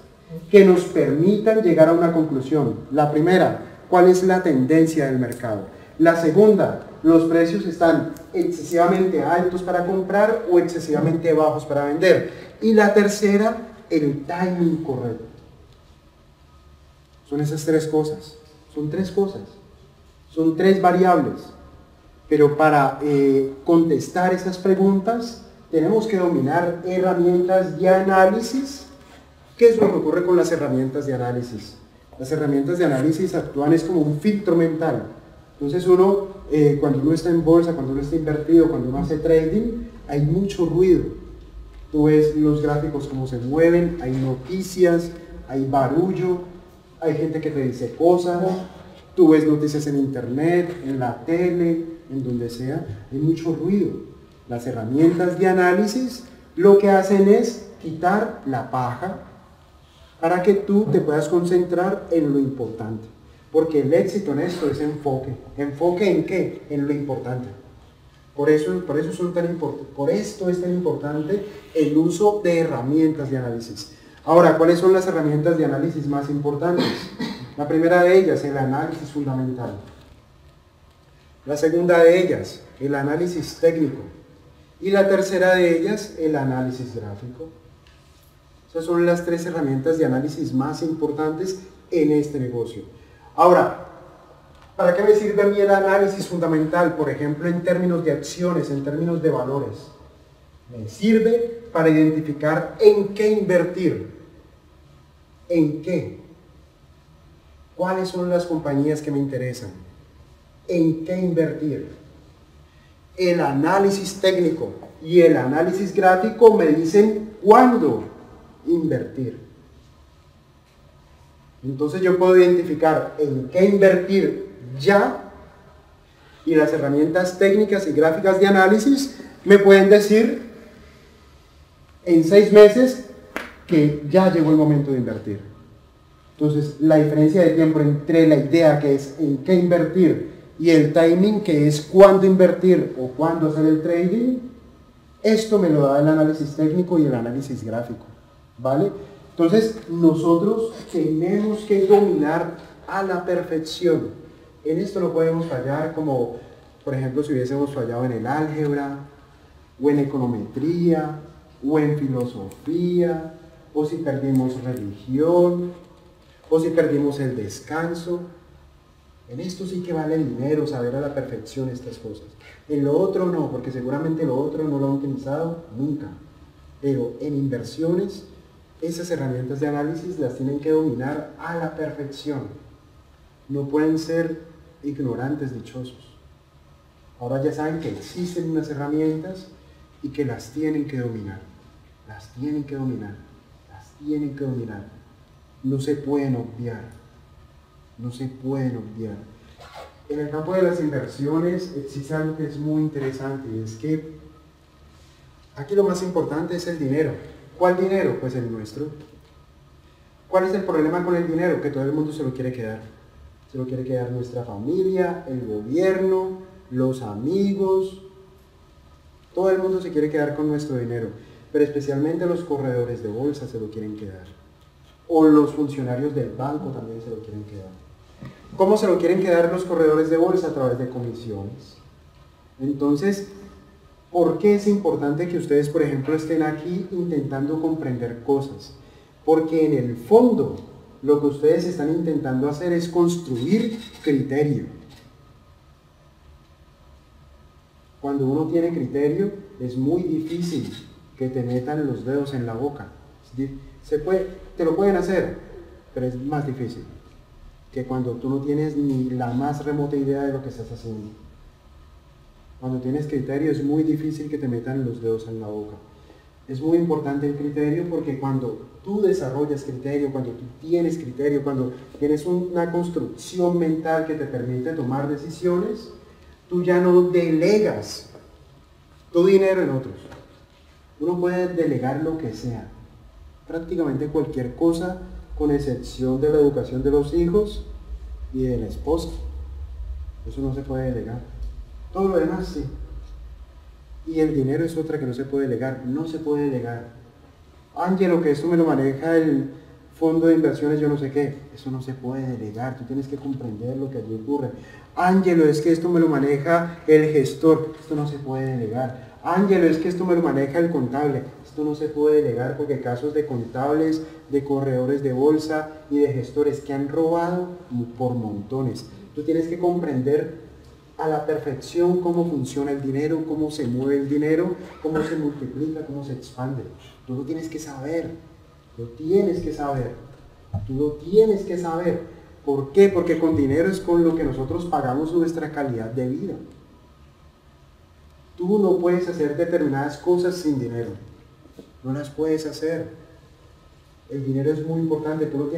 Speaker 1: que nos permitan llegar a una conclusión. La primera, ¿cuál es la tendencia del mercado? La segunda, ¿los precios están excesivamente altos para comprar o excesivamente bajos para vender? Y la tercera, el timing correcto. Son esas tres cosas. Son tres cosas. Son tres variables. Pero para contestar esas preguntas, tenemos que dominar herramientas de análisis. ¿Qué es lo que ocurre con las herramientas de análisis? Las herramientas de análisis actúan es como un filtro mental. Entonces uno, cuando uno está en bolsa, cuando uno está invertido, cuando uno hace trading, hay mucho ruido. Tú ves los gráficos cómo se mueven, hay noticias, hay barullo, hay gente que te dice cosas, tú ves noticias en internet, en la tele, en donde sea, hay mucho ruido. Las herramientas de análisis lo que hacen es quitar la paja para que tú te puedas concentrar en lo importante. Porque el éxito en esto es enfoque. ¿Enfoque en qué? En lo importante. Por esto es tan importante el uso de herramientas de análisis. Ahora, ¿cuáles son las herramientas de análisis más importantes? La primera de ellas, el análisis fundamental. La segunda de ellas, el análisis técnico. Y la tercera de ellas, el análisis gráfico. Esas son las tres herramientas de análisis más importantes en este negocio. Ahora, ¿para qué me sirve a mí el análisis fundamental? Por ejemplo, en términos de acciones, en términos de valores. Me sirve para identificar en qué invertir. ¿En qué? ¿Cuáles son las compañías que me interesan? ¿En qué invertir? El análisis técnico y el análisis gráfico me dicen cuándo invertir. Entonces yo puedo identificar en qué invertir ya, y las herramientas técnicas y gráficas de análisis me pueden decir en 6 meses que ya llegó el momento de invertir. Entonces la diferencia de tiempo entre la idea, que es en qué invertir, y el timing, que es cuándo invertir o cuándo hacer el trading, esto me lo da el análisis técnico y el análisis gráfico, ¿vale? Entonces nosotros tenemos que dominar a la perfección. En esto no podemos fallar, como por ejemplo si hubiésemos fallado en el álgebra, o en econometría, o en filosofía, o si perdimos religión, o si perdimos el descanso. En esto sí que vale el dinero, saber a la perfección estas cosas. En lo otro no, porque seguramente lo otro no lo han utilizado nunca. Pero en inversiones, esas herramientas de análisis las tienen que dominar a la perfección. No pueden ser ignorantes dichosos. Ahora ya saben que existen unas herramientas y que las tienen que dominar. Las tienen que dominar. Las tienen que dominar. No se pueden obviar. No se pueden obviar. En el campo de las inversiones existe algo que es muy interesante, y es que aquí lo más importante es el dinero. ¿Cuál dinero? Pues el nuestro. ¿Cuál es el problema con el dinero? Que todo el mundo se lo quiere quedar. Se lo quiere quedar nuestra familia, el gobierno, los amigos. Todo el mundo se quiere quedar con nuestro dinero, pero especialmente los corredores de bolsa se lo quieren quedar. O los funcionarios del banco también se lo quieren quedar. ¿Cómo se lo quieren quedar los corredores de bolsa? A través de comisiones. Entonces, ¿por qué es importante que ustedes, por ejemplo, estén aquí intentando comprender cosas? Porque en el fondo, lo que ustedes están intentando hacer es construir criterio. Cuando uno tiene criterio, es muy difícil que te metan los dedos en la boca. Te lo pueden hacer, pero es más difícil que cuando tú no tienes ni la más remota idea de lo que estás haciendo. Cuando tienes criterio es muy difícil que te metan los dedos en la boca. Es muy importante el criterio porque cuando tú desarrollas criterio, cuando tú tienes criterio, cuando tienes una construcción mental que te permite tomar decisiones, tú ya no delegas tu dinero en otros. Uno puede delegar lo que sea, prácticamente cualquier cosa, con excepción de la educación de los hijos y de la esposa. Eso no se puede delegar. Todo lo demás sí. Y el dinero es otra que no se puede delegar. No se puede delegar. Ángelo, que esto me lo maneja el fondo de inversiones, yo no sé qué. Eso no se puede delegar. Tú tienes que comprender lo que allí ocurre. Ángelo, es que esto me lo maneja el gestor. Esto no se puede delegar. Ángelo, es que esto me lo maneja el contable. Esto no se puede delegar porque casos de contables, de corredores de bolsa y de gestores que han robado por montones. Tú tienes que comprender a la perfección cómo funciona el dinero, cómo se mueve el dinero, cómo se multiplica, cómo se expande. Tú lo tienes que saber. Lo tienes que saber. Tú lo tienes que saber. ¿Por qué? Porque con dinero es con lo que nosotros pagamos nuestra calidad de vida. Tú no puedes hacer determinadas cosas sin dinero. No las puedes hacer. El dinero es muy importante. Tú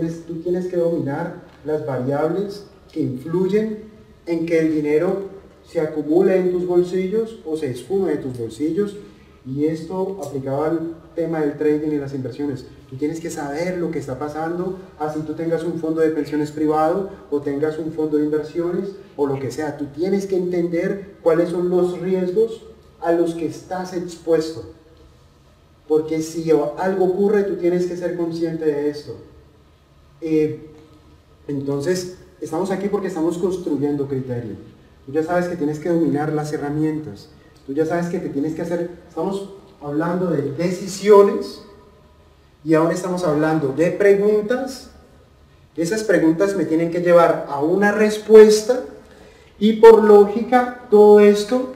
Speaker 1: tienes que dominar las variables que influyen en que el dinero se acumule en tus bolsillos o se esfume de tus bolsillos. Y esto aplicado al tema del trading y las inversiones. Tú tienes que saber lo que está pasando, así tú tengas un fondo de pensiones privado o tengas un fondo de inversiones o lo que sea. Tú tienes que entender cuáles son los riesgos a los que estás expuesto. Porque si algo ocurre, tú tienes que ser consciente de esto. Entonces, estamos aquí porque estamos construyendo criterio. Tú ya sabes que tienes que dominar las herramientas. Tú ya sabes que te tienes que hacer... Estamos hablando de decisiones y ahora estamos hablando de preguntas. Esas preguntas me tienen que llevar a una respuesta y por lógica todo esto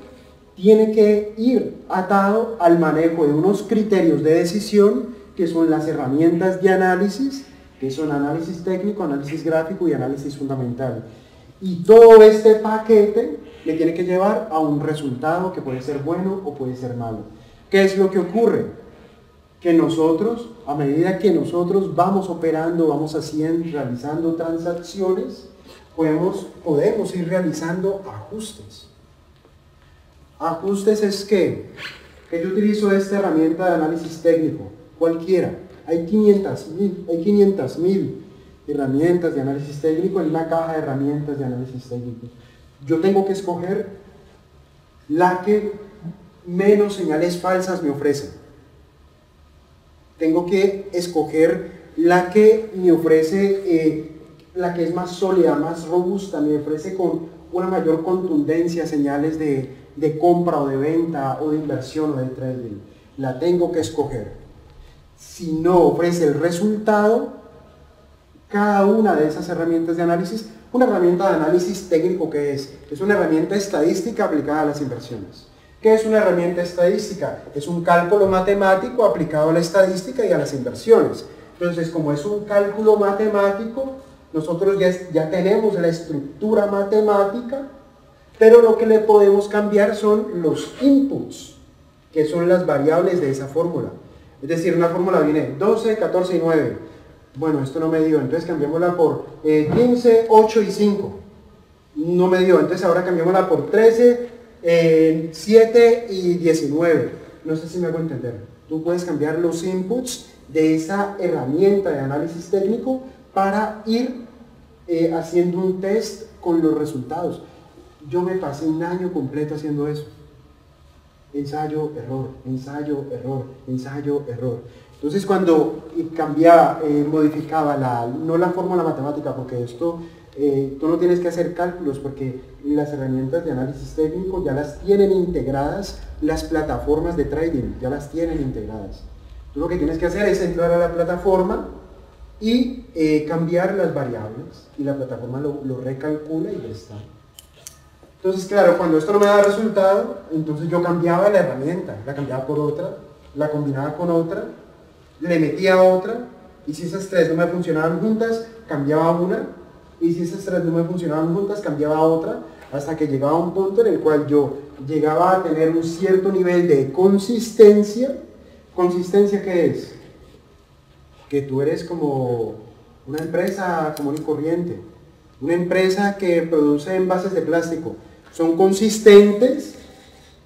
Speaker 1: tiene que ir atado al manejo de unos criterios de decisión que son las herramientas de análisis, que son análisis técnico, análisis gráfico y análisis fundamental. Y todo este paquete le tiene que llevar a un resultado que puede ser bueno o puede ser malo. ¿Qué es lo que ocurre? Que nosotros, a medida que nosotros vamos operando, vamos haciendo, realizando transacciones, podemos ir realizando ajustes. Ajustes es que yo utilizo esta herramienta de análisis técnico, cualquiera. Hay 500.000 herramientas de análisis técnico en una caja de herramientas de análisis técnico. Yo tengo que escoger la que menos señales falsas me ofrece. Tengo que escoger la que me ofrece, la que es más sólida, más robusta, me ofrece con una mayor contundencia señales de compra o de venta o de inversión o de trading. La tengo que escoger. Si no ofrece el resultado, cada una de esas herramientas de análisis. Una herramienta de análisis técnico, ¿qué es? Es una herramienta estadística aplicada a las inversiones. ¿Qué es una herramienta estadística? Es un cálculo matemático aplicado a la estadística y a las inversiones. Entonces, como es un cálculo matemático, nosotros ya tenemos la estructura matemática, pero lo que le podemos cambiar son los inputs, que son las variables de esa fórmula. Es decir, una fórmula viene 12, 14 y 9. Bueno, esto no me dio, entonces cambiémosla por 15, 8 y 5. No me dio, entonces ahora cambiémosla por 13, 7 y 19. No sé si me hago entender. Tú puedes cambiar los inputs de esa herramienta de análisis técnico para ir haciendo un test con los resultados. Yo me pasé un año completo haciendo eso. Ensayo, error, ensayo, error, ensayo, error. Entonces cuando cambiaba, modificaba no la fórmula matemática, porque esto, tú no tienes que hacer cálculos, porque las herramientas de análisis técnico ya las tienen integradas, las plataformas de trading ya las tienen integradas. Tú lo que tienes que hacer es entrar a la plataforma y cambiar las variables, y la plataforma lo recalcula y ya está. Entonces, claro, cuando esto no me da resultado, entonces yo cambiaba la herramienta, la cambiaba por otra, la combinaba con otra, le metía otra, y si esas tres no me funcionaban juntas, cambiaba una, y si esas tres no me funcionaban juntas, cambiaba otra, hasta que llegaba a un punto en el cual yo llegaba a tener un cierto nivel de consistencia. ¿Consistencia qué es? Que tú eres como una empresa común y corriente, una empresa que produce envases de plástico. Son consistentes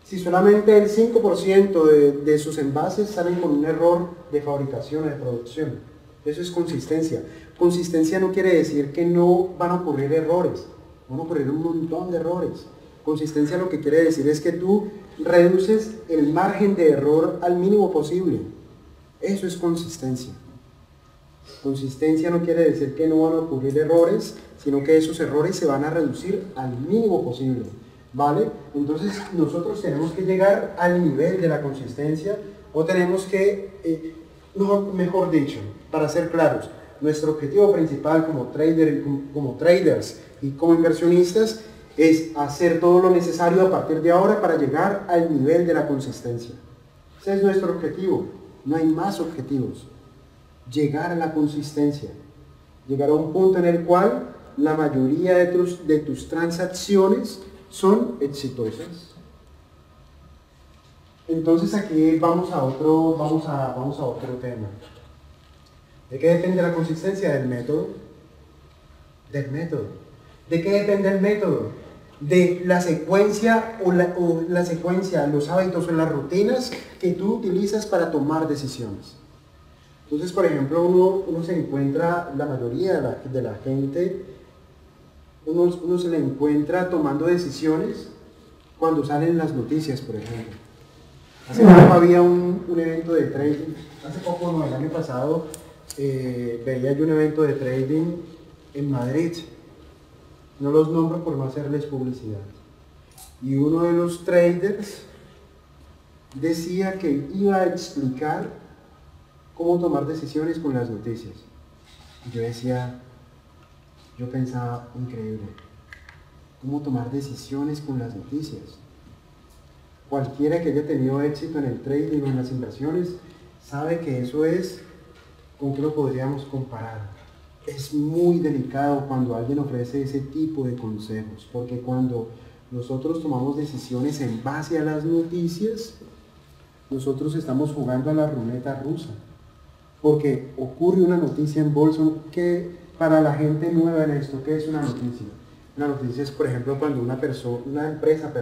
Speaker 1: si solamente el 5% de sus envases salen con un error de fabricación o de producción. Eso es consistencia. Consistencia no quiere decir que no van a ocurrir errores, van a ocurrir un montón de errores. Consistencia lo que quiere decir es que tú reduces el margen de error al mínimo posible. Eso es consistencia. Consistencia no quiere decir que no van a ocurrir errores, sino que esos errores se van a reducir al mínimo posible, ¿vale? Entonces nosotros tenemos que llegar al nivel de la consistencia, o tenemos que, mejor dicho, para ser claros, nuestro objetivo principal como traders y como inversionistas es hacer todo lo necesario a partir de ahora para llegar al nivel de la consistencia. Ese es nuestro objetivo, no hay más objetivos. Llegar a la consistencia, llegar a un punto en el cual la mayoría de tus transacciones son exitosas. Entonces aquí vamos a otro tema. ¿De qué depende la consistencia? Del método. Del método. ¿De qué depende el método? De la secuencia la secuencia, los hábitos o las rutinas que tú utilizas para tomar decisiones. Entonces, por ejemplo, uno se encuentra, la mayoría de la gente, uno se le encuentra tomando decisiones cuando salen las noticias, por ejemplo. Hace poco había un evento de trading, hace poco, no, el año pasado, veía yo un evento de trading en Madrid. No los nombro por no hacerles publicidad. Y uno de los traders decía que iba a explicar cómo tomar decisiones con las noticias. Y yo pensaba, increíble, cómo tomar decisiones con las noticias. Cualquiera que haya tenido éxito en el trading o en las inversiones sabe que eso es, ¿con qué lo podríamos comparar? Es muy delicado cuando alguien ofrece ese tipo de consejos, porque cuando nosotros tomamos decisiones en base a las noticias, nosotros estamos jugando a la ruleta rusa. Porque ocurre una noticia en bolsa que para la gente nueva en esto, ¿qué es una noticia? Una noticia es, por ejemplo, cuando una empresa,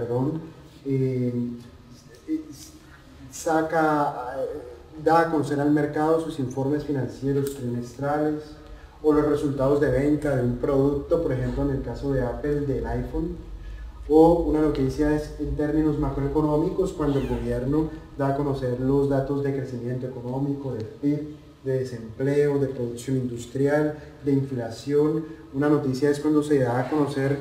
Speaker 1: da a conocer al mercado sus informes financieros trimestrales o los resultados de venta de un producto, por ejemplo, en el caso de Apple, del iPhone. O una noticia es en términos macroeconómicos, cuando el gobierno da a conocer los datos de crecimiento económico, del PIB, de desempleo, de producción industrial, de inflación. Una noticia es cuando se da a conocer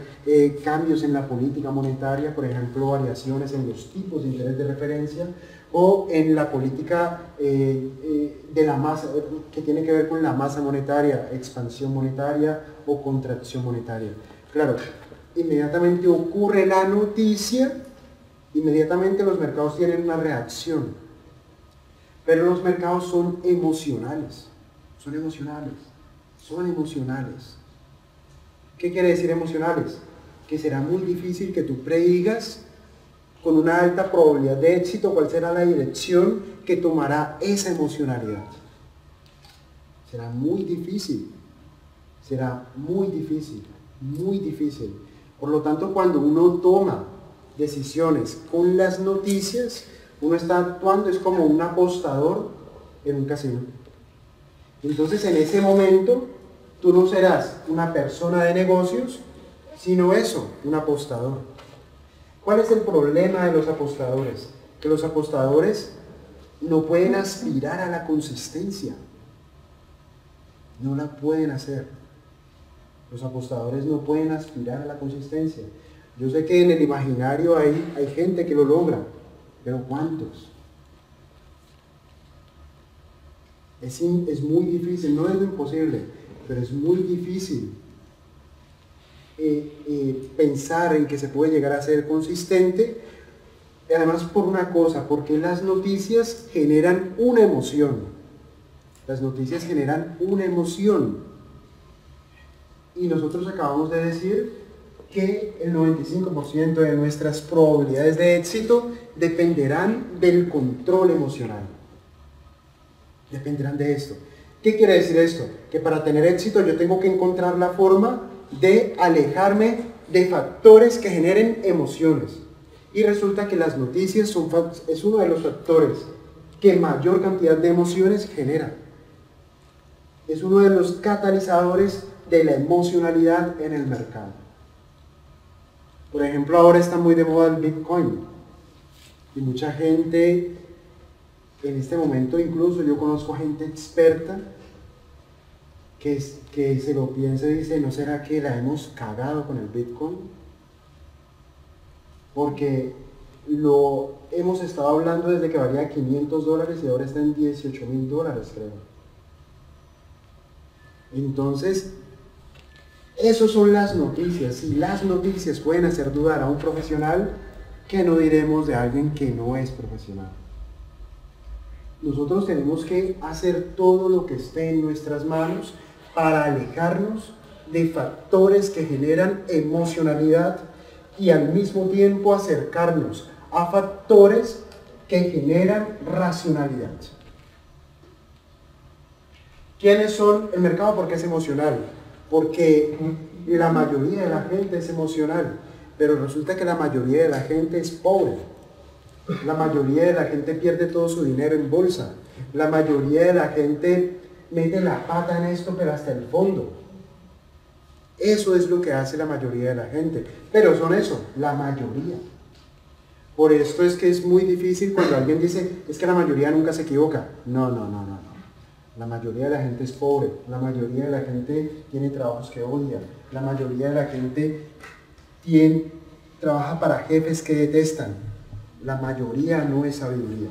Speaker 1: cambios en la política monetaria, por ejemplo, variaciones en los tipos de interés de referencia, o en la política de la masa, que tiene que ver con la masa monetaria, expansión monetaria o contracción monetaria. Claro, inmediatamente ocurre la noticia, inmediatamente los mercados tienen una reacción. Pero los mercados son emocionales, son emocionales, son emocionales. ¿Qué quiere decir emocionales? Que será muy difícil que tú predigas con una alta probabilidad de éxito cuál será la dirección que tomará esa emocionalidad. Será muy difícil, será muy difícil, muy difícil. Por lo tanto, cuando uno toma decisiones con las noticias, uno está actuando, es como un apostador en un casino. Entonces, en ese momento, tú no serás una persona de negocios, sino eso, un apostador. ¿Cuál es el problema de los apostadores? Que los apostadores no pueden aspirar a la consistencia. No la pueden hacer. Los apostadores no pueden aspirar a la consistencia. Yo sé que en el imaginario hay gente que lo logra, pero ¿cuántos? Es muy difícil, no es imposible, pero es muy difícil pensar en que se puede llegar a ser consistente, además por una cosa, porque las noticias generan una emoción. Las noticias generan una emoción. Y nosotros acabamos de decir que el 95% de nuestras probabilidades de éxito dependerán del control emocional. Dependerán de esto. ¿Qué quiere decir esto? Que para tener éxito yo tengo que encontrar la forma de alejarme de factores que generen emociones. Y resulta que las noticias es uno de los factores que mayor cantidad de emociones genera. Es uno de los catalizadores de la emocionalidad en el mercado. Por ejemplo, ahora está muy de moda el Bitcoin. Y mucha gente, en este momento incluso yo conozco gente experta que se lo piensa y dice, ¿no será que la hemos cagado con el Bitcoin? Porque lo hemos estado hablando desde que valía $500 y ahora está en $18,000, creo. Entonces, esas son las noticias. Y las noticias pueden hacer dudar a un profesional, que no diremos de alguien que no es profesional. Nosotros tenemos que hacer todo lo que esté en nuestras manos para alejarnos de factores que generan emocionalidad y al mismo tiempo acercarnos a factores que generan racionalidad. ¿Quiénes son el mercado? ¿Por qué es emocional? Porque la mayoría de la gente es emocional, pero resulta que la mayoría de la gente es pobre. La mayoría de la gente pierde todo su dinero en bolsa. La mayoría de la gente mete la pata en esto, pero hasta el fondo. Eso es lo que hace la mayoría de la gente. Pero son eso, la mayoría. Por esto es que es muy difícil cuando alguien dice, es que la mayoría nunca se equivoca. No. La mayoría de la gente es pobre. La mayoría de la gente tiene trabajos que odia. La mayoría de la gente trabaja para jefes que detestan. La mayoría no es sabiduría.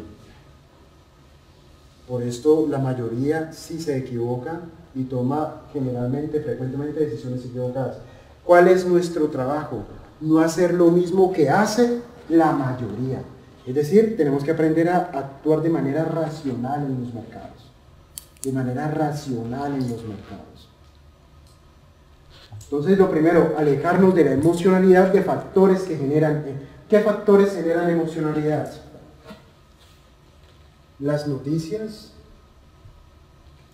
Speaker 1: Por esto la mayoría sí se equivoca y toma frecuentemente decisiones equivocadas. ¿Cuál es nuestro trabajo? No hacer lo mismo que hace la mayoría. Es decir, tenemos que aprender a actuar de manera racional en los mercados. De manera racional en los mercados. Entonces, lo primero, alejarnos de la emocionalidad de factores que generan. ¿Qué factores generan emocionalidad? Las noticias,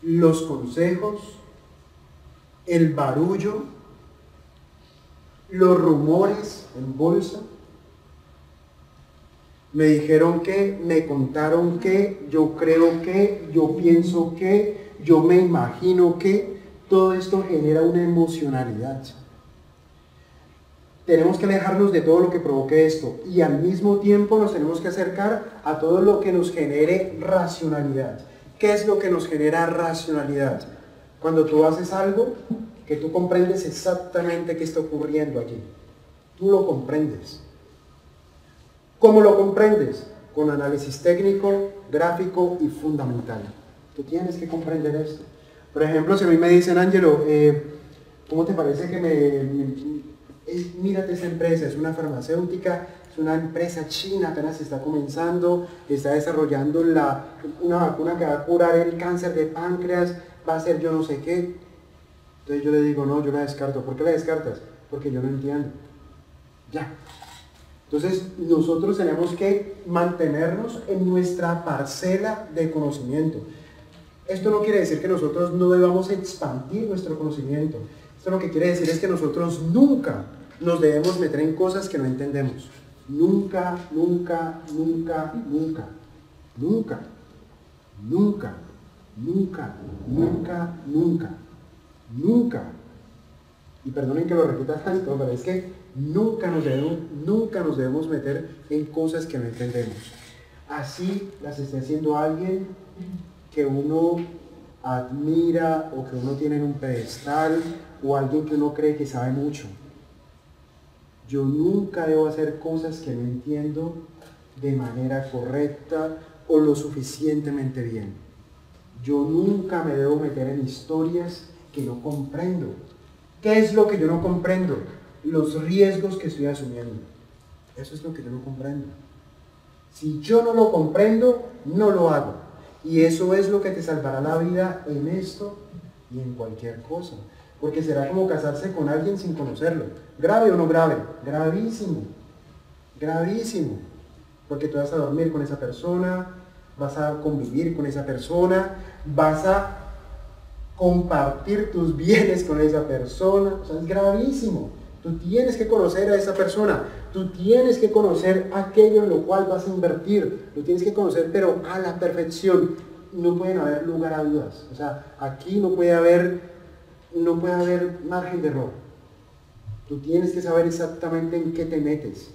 Speaker 1: los consejos, el barullo, los rumores en bolsa. Me dijeron que, me contaron que, yo creo que, yo pienso que, yo me imagino que. Todo esto genera una emocionalidad. Tenemos que alejarnos de todo lo que provoque esto y al mismo tiempo nos tenemos que acercar a todo lo que nos genere racionalidad. ¿Qué es lo que nos genera racionalidad? Cuando tú haces algo que tú comprendes exactamente qué está ocurriendo allí. Tú lo comprendes. ¿Cómo lo comprendes? Con análisis técnico, gráfico y fundamental. Tú tienes que comprender esto. Por ejemplo, si a mí me dicen, Ángelo, ¿cómo te parece que mírate esta empresa? Es una farmacéutica, es una empresa china, apenas está comenzando, está desarrollando una vacuna que va a curar el cáncer de páncreas, va a ser yo no sé qué. Entonces yo le digo, no, yo la descarto. ¿Por qué la descartas? Porque yo no entiendo. Ya. Entonces nosotros tenemos que mantenernos en nuestra parcela de conocimiento. Esto no quiere decir que nosotros no debamos expandir nuestro conocimiento. Esto lo que quiere decir es que nosotros nunca nos debemos meter en cosas que no entendemos. Nunca, nunca, nunca, nunca, nunca, nunca, nunca, nunca, nunca, nunca. Y perdonen que lo repita tanto, pero es que nunca nos debemos meter en cosas que no entendemos. Así las esté haciendo alguien que uno admira o que uno tiene en un pedestal o alguien que uno cree que sabe mucho. Yo nunca debo hacer cosas que no entiendo de manera correcta o lo suficientemente bien. Yo nunca me debo meter en historias que no comprendo. ¿Qué es lo que yo no comprendo? Los riesgos que estoy asumiendo. Eso es lo que yo no comprendo. Si yo no lo comprendo, no lo hago. Y eso es lo que te salvará la vida en esto y en cualquier cosa. Porque será como casarse con alguien sin conocerlo. ¿Grave o no grave? Gravísimo. Gravísimo. Porque tú vas a dormir con esa persona, vas a convivir con esa persona, vas a compartir tus bienes con esa persona. O sea, es gravísimo. Tú tienes que conocer a esa persona. Tú tienes que conocer aquello en lo cual vas a invertir. Lo tienes que conocer, pero a la perfección. No pueden haber lugar a dudas. O sea, aquí no puede haber margen de error. Tú tienes que saber exactamente en qué te metes.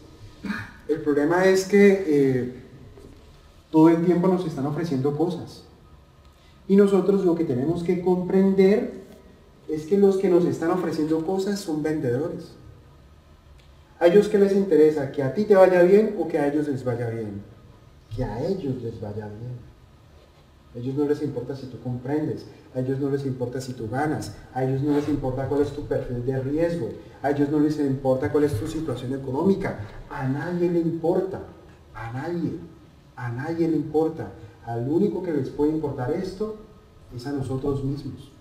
Speaker 1: El problema es que todo el tiempo nos están ofreciendo cosas. Y nosotros lo que tenemos que comprender es que los que nos están ofreciendo cosas son vendedores. ¿A ellos qué les interesa? ¿Que a ti te vaya bien o que a ellos les vaya bien? Que a ellos les vaya bien. A ellos no les importa si tú comprendes, a ellos no les importa si tú ganas, a ellos no les importa cuál es tu perfil de riesgo, a ellos no les importa cuál es tu situación económica, a nadie le importa, a nadie le importa. Al único que les puede importar esto es a nosotros mismos.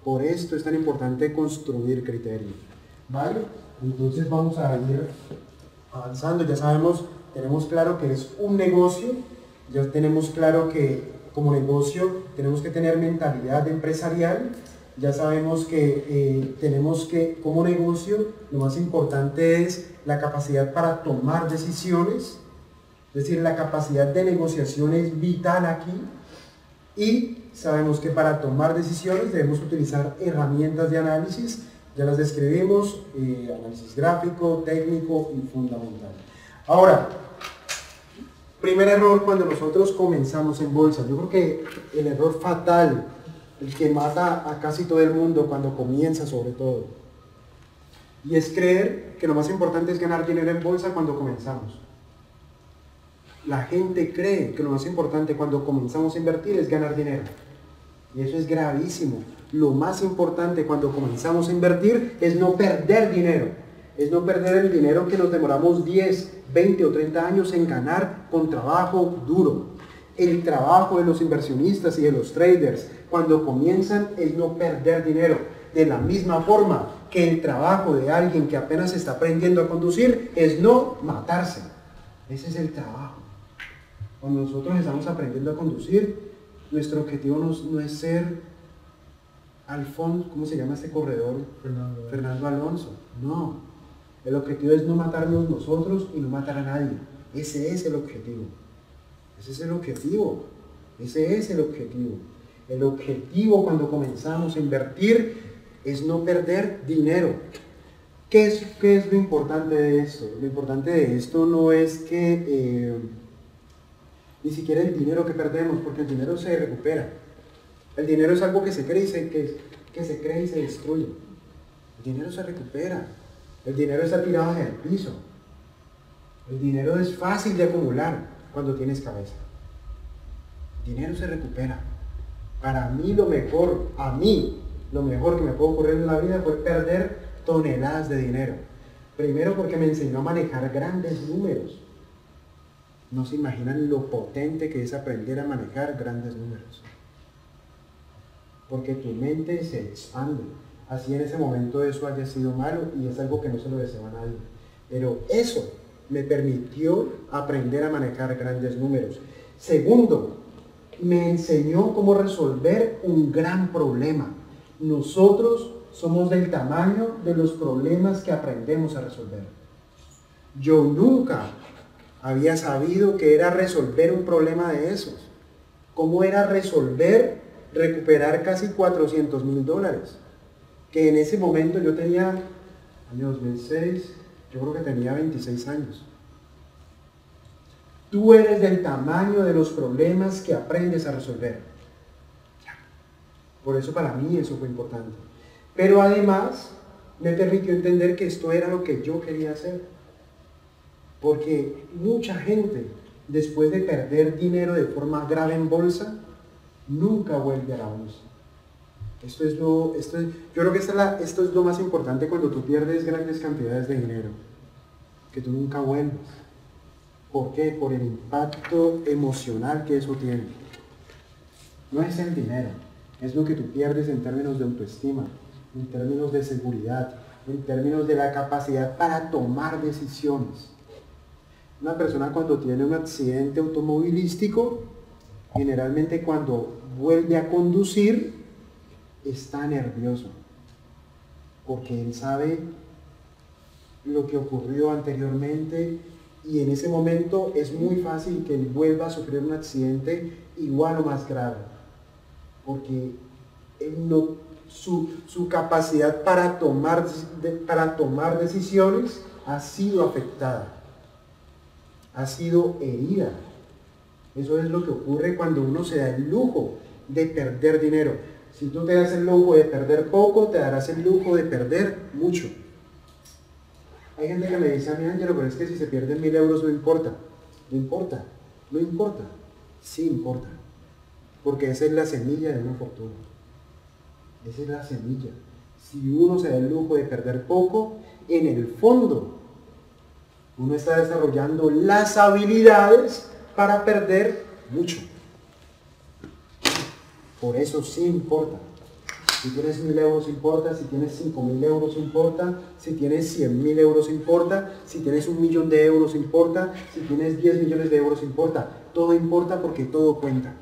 Speaker 1: Por esto es tan importante construir criterio. ¿Vale? Entonces vamos a ir avanzando. Ya sabemos, tenemos claro que es un negocio, ya tenemos claro que como negocio tenemos que tener mentalidad empresarial, ya sabemos que tenemos que, como negocio, lo más importante es la capacidad para tomar decisiones, es decir, la capacidad de negociación es vital aquí, y sabemos que para tomar decisiones debemos utilizar herramientas de análisis, ya las describimos, análisis gráfico, técnico y fundamental. Ahora, primer error cuando nosotros comenzamos en bolsa. Yo creo que el error fatal, el que mata a casi todo el mundo cuando comienza sobre todo, y es creer que lo más importante es ganar dinero en bolsa cuando comenzamos. La gente cree que lo más importante cuando comenzamos a invertir es ganar dinero. Y eso es gravísimo. Lo más importante cuando comenzamos a invertir es no perder dinero. Es no perder el dinero que nos demoramos 10, 20 o 30 años en ganar con trabajo duro. El trabajo de los inversionistas y de los traders cuando comienzan es no perder dinero. De la misma forma que el trabajo de alguien que apenas está aprendiendo a conducir es no matarse. Ese es el trabajo. Cuando nosotros estamos aprendiendo a conducir, nuestro objetivo no es ser Alfonso, ¿cómo se llama este corredor? Fernando Alonso. No. El objetivo es no matarnos nosotros y no matar a nadie. Ese es el objetivo. Ese es el objetivo. Ese es el objetivo. El objetivo cuando comenzamos a invertir es no perder dinero. ¿Qué es lo importante de esto? Lo importante de esto no es que ni siquiera el dinero que perdemos, porque el dinero se recupera. El dinero es algo que se cree y se destruye. El dinero se recupera. El dinero está tirado hacia el piso. El dinero es fácil de acumular cuando tienes cabeza. El dinero se recupera. Para mí lo mejor que me pudo ocurrir en la vida fue perder toneladas de dinero. Primero porque me enseñó a manejar grandes números. No se imaginan lo potente que es aprender a manejar grandes números. Porque tu mente se expande. Así en ese momento eso haya sido malo y es algo que no se lo deseo a nadie. Pero eso me permitió aprender a manejar grandes números. Segundo, me enseñó cómo resolver un gran problema. Nosotros somos del tamaño de los problemas que aprendemos a resolver. Yo nunca había sabido que era resolver un problema de esos. ¿Cómo era recuperar casi $400,000? Que en ese momento yo tenía, año 2006, yo creo que tenía 26 años. Tú eres del tamaño de los problemas que aprendes a resolver. Por eso para mí eso fue importante. Pero además me permitió entender que esto era lo que yo quería hacer. Porque mucha gente, después de perder dinero de forma grave en bolsa, nunca vuelve a la bolsa. Yo creo que esto es lo más importante cuando tú pierdes grandes cantidades de dinero. Que tú nunca vuelves. ¿Por qué? Por el impacto emocional que eso tiene. No es el dinero, es lo que tú pierdes en términos de autoestima, en términos de seguridad, en términos de la capacidad para tomar decisiones. Una persona cuando tiene un accidente automovilístico, generalmente cuando vuelve a conducir, está nervioso, porque él sabe lo que ocurrió anteriormente y en ese momento es muy fácil que él vuelva a sufrir un accidente igual o más grave, porque su capacidad para tomar decisiones ha sido afectada, ha sido herida. Eso es lo que ocurre cuando uno se da el lujo de perder dinero. Si tú te das el lujo de perder poco, te darás el lujo de perder mucho. Hay gente que me dice a mí, Ángelo, pero es que si se pierden 1.000 euros no importa. No importa, no importa. Sí importa. Porque esa es la semilla de una fortuna. Esa es la semilla. Si uno se da el lujo de perder poco, en el fondo, uno está desarrollando las habilidades para perder mucho. Por eso sí importa. Si tienes 1.000 euros importa, si tienes 5.000 euros importa, si tienes 100.000 euros importa, si tienes 1.000.000 de euros importa, si tienes 10 millones de euros importa. Todo importa porque todo cuenta.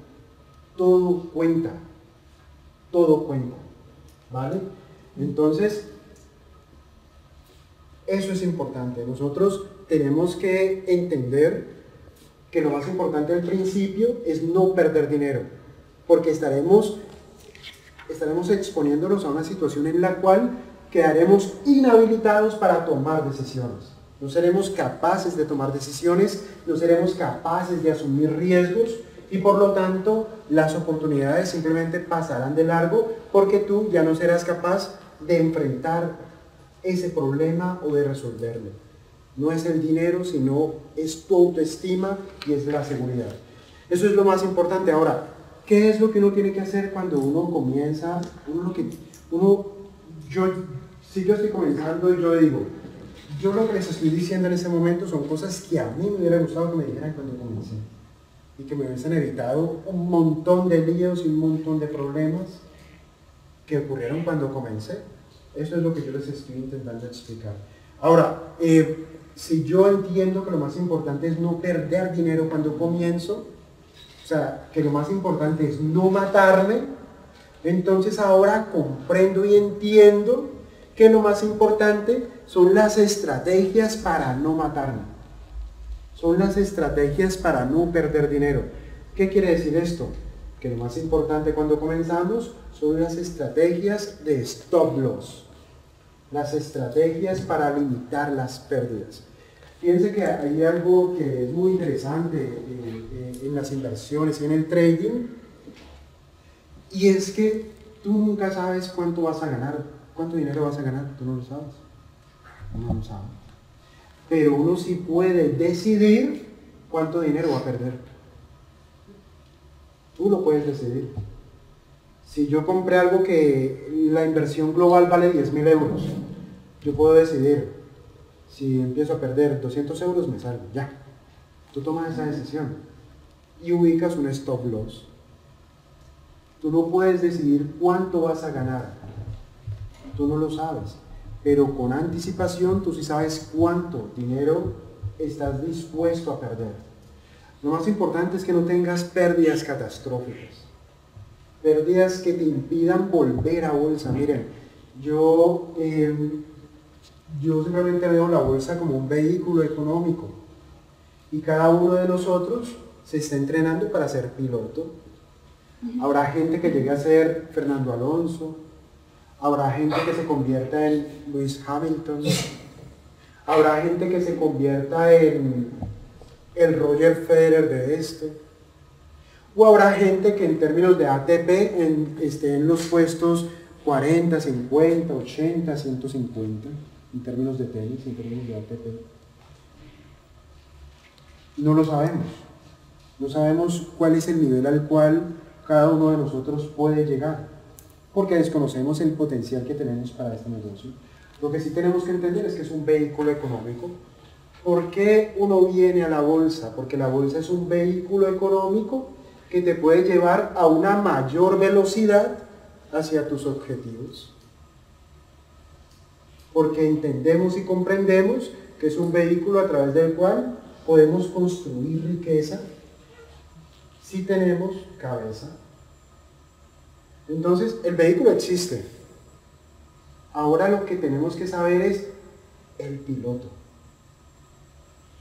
Speaker 1: Todo cuenta. Todo cuenta. ¿Vale? Entonces, eso es importante. Nosotros tenemos que entender que lo más importante al principio es no perder dinero, porque estaremos exponiéndonos a una situación en la cual quedaremos inhabilitados para tomar decisiones. No seremos capaces de tomar decisiones, no seremos capaces de asumir riesgos y por lo tanto las oportunidades simplemente pasarán de largo porque tú ya no serás capaz de enfrentar ese problema o de resolverlo. No es el dinero, sino es tu autoestima y es la seguridad. Eso es lo más importante. Ahora, ¿qué es lo que uno tiene que hacer cuando uno comienza? Si yo estoy comenzando y yo digo, yo lo que les estoy diciendo en ese momento son cosas que a mí me hubiera gustado que me dijeran cuando comencé y que me hubiesen evitado un montón de líos y un montón de problemas que ocurrieron cuando comencé. Eso es lo que yo les estoy intentando explicar. Ahora, si yo entiendo que lo más importante es no perder dinero cuando comienzo, o sea, que lo más importante es no matarme, entonces ahora comprendo y entiendo que lo más importante son las estrategias para no matarme. Son las estrategias para no perder dinero. ¿Qué quiere decir esto? Que lo más importante cuando comenzamos son las estrategias de stop loss. Las estrategias para limitar las pérdidas. Fíjense que hay algo que es muy interesante en las inversiones y en el trading, y es que tú nunca sabes cuánto vas a ganar, cuánto dinero vas a ganar, tú no lo sabes. Uno no sabe. Pero uno sí puede decidir cuánto dinero va a perder. Tú lo puedes decidir. Si yo compré algo que la inversión global vale 10.000 euros, yo puedo decidir, si empiezo a perder 200 euros me salgo, ya. Tú tomas esa decisión y ubicas un stop loss. Tú no puedes decidir cuánto vas a ganar, tú no lo sabes, pero con anticipación tú sí sabes cuánto dinero estás dispuesto a perder. Lo más importante es que no tengas pérdidas catastróficas, pérdidas que te impidan volver a bolsa. Miren, yo simplemente veo la bolsa como un vehículo económico y cada uno de nosotros se está entrenando para ser piloto. Habrá gente que llegue a ser Fernando Alonso, habrá gente que se convierta en Lewis Hamilton, habrá gente que se convierta en el Roger Federer de esto, o habrá gente que en términos de ATP esté en los puestos 40, 50, 80, 150, en términos de tenis, en términos de ATP. No lo sabemos. No sabemos cuál es el nivel al cual cada uno de nosotros puede llegar, porque desconocemos el potencial que tenemos para este negocio. Lo que sí tenemos que entender es que es un vehículo económico. ¿Por qué uno viene a la bolsa? Porque la bolsa es un vehículo económico que te puede llevar a una mayor velocidad hacia tus objetivos. Porque entendemos y comprendemos que es un vehículo a través del cual podemos construir riqueza si tenemos cabeza. Entonces, el vehículo existe. Ahora lo que tenemos que saber es el piloto.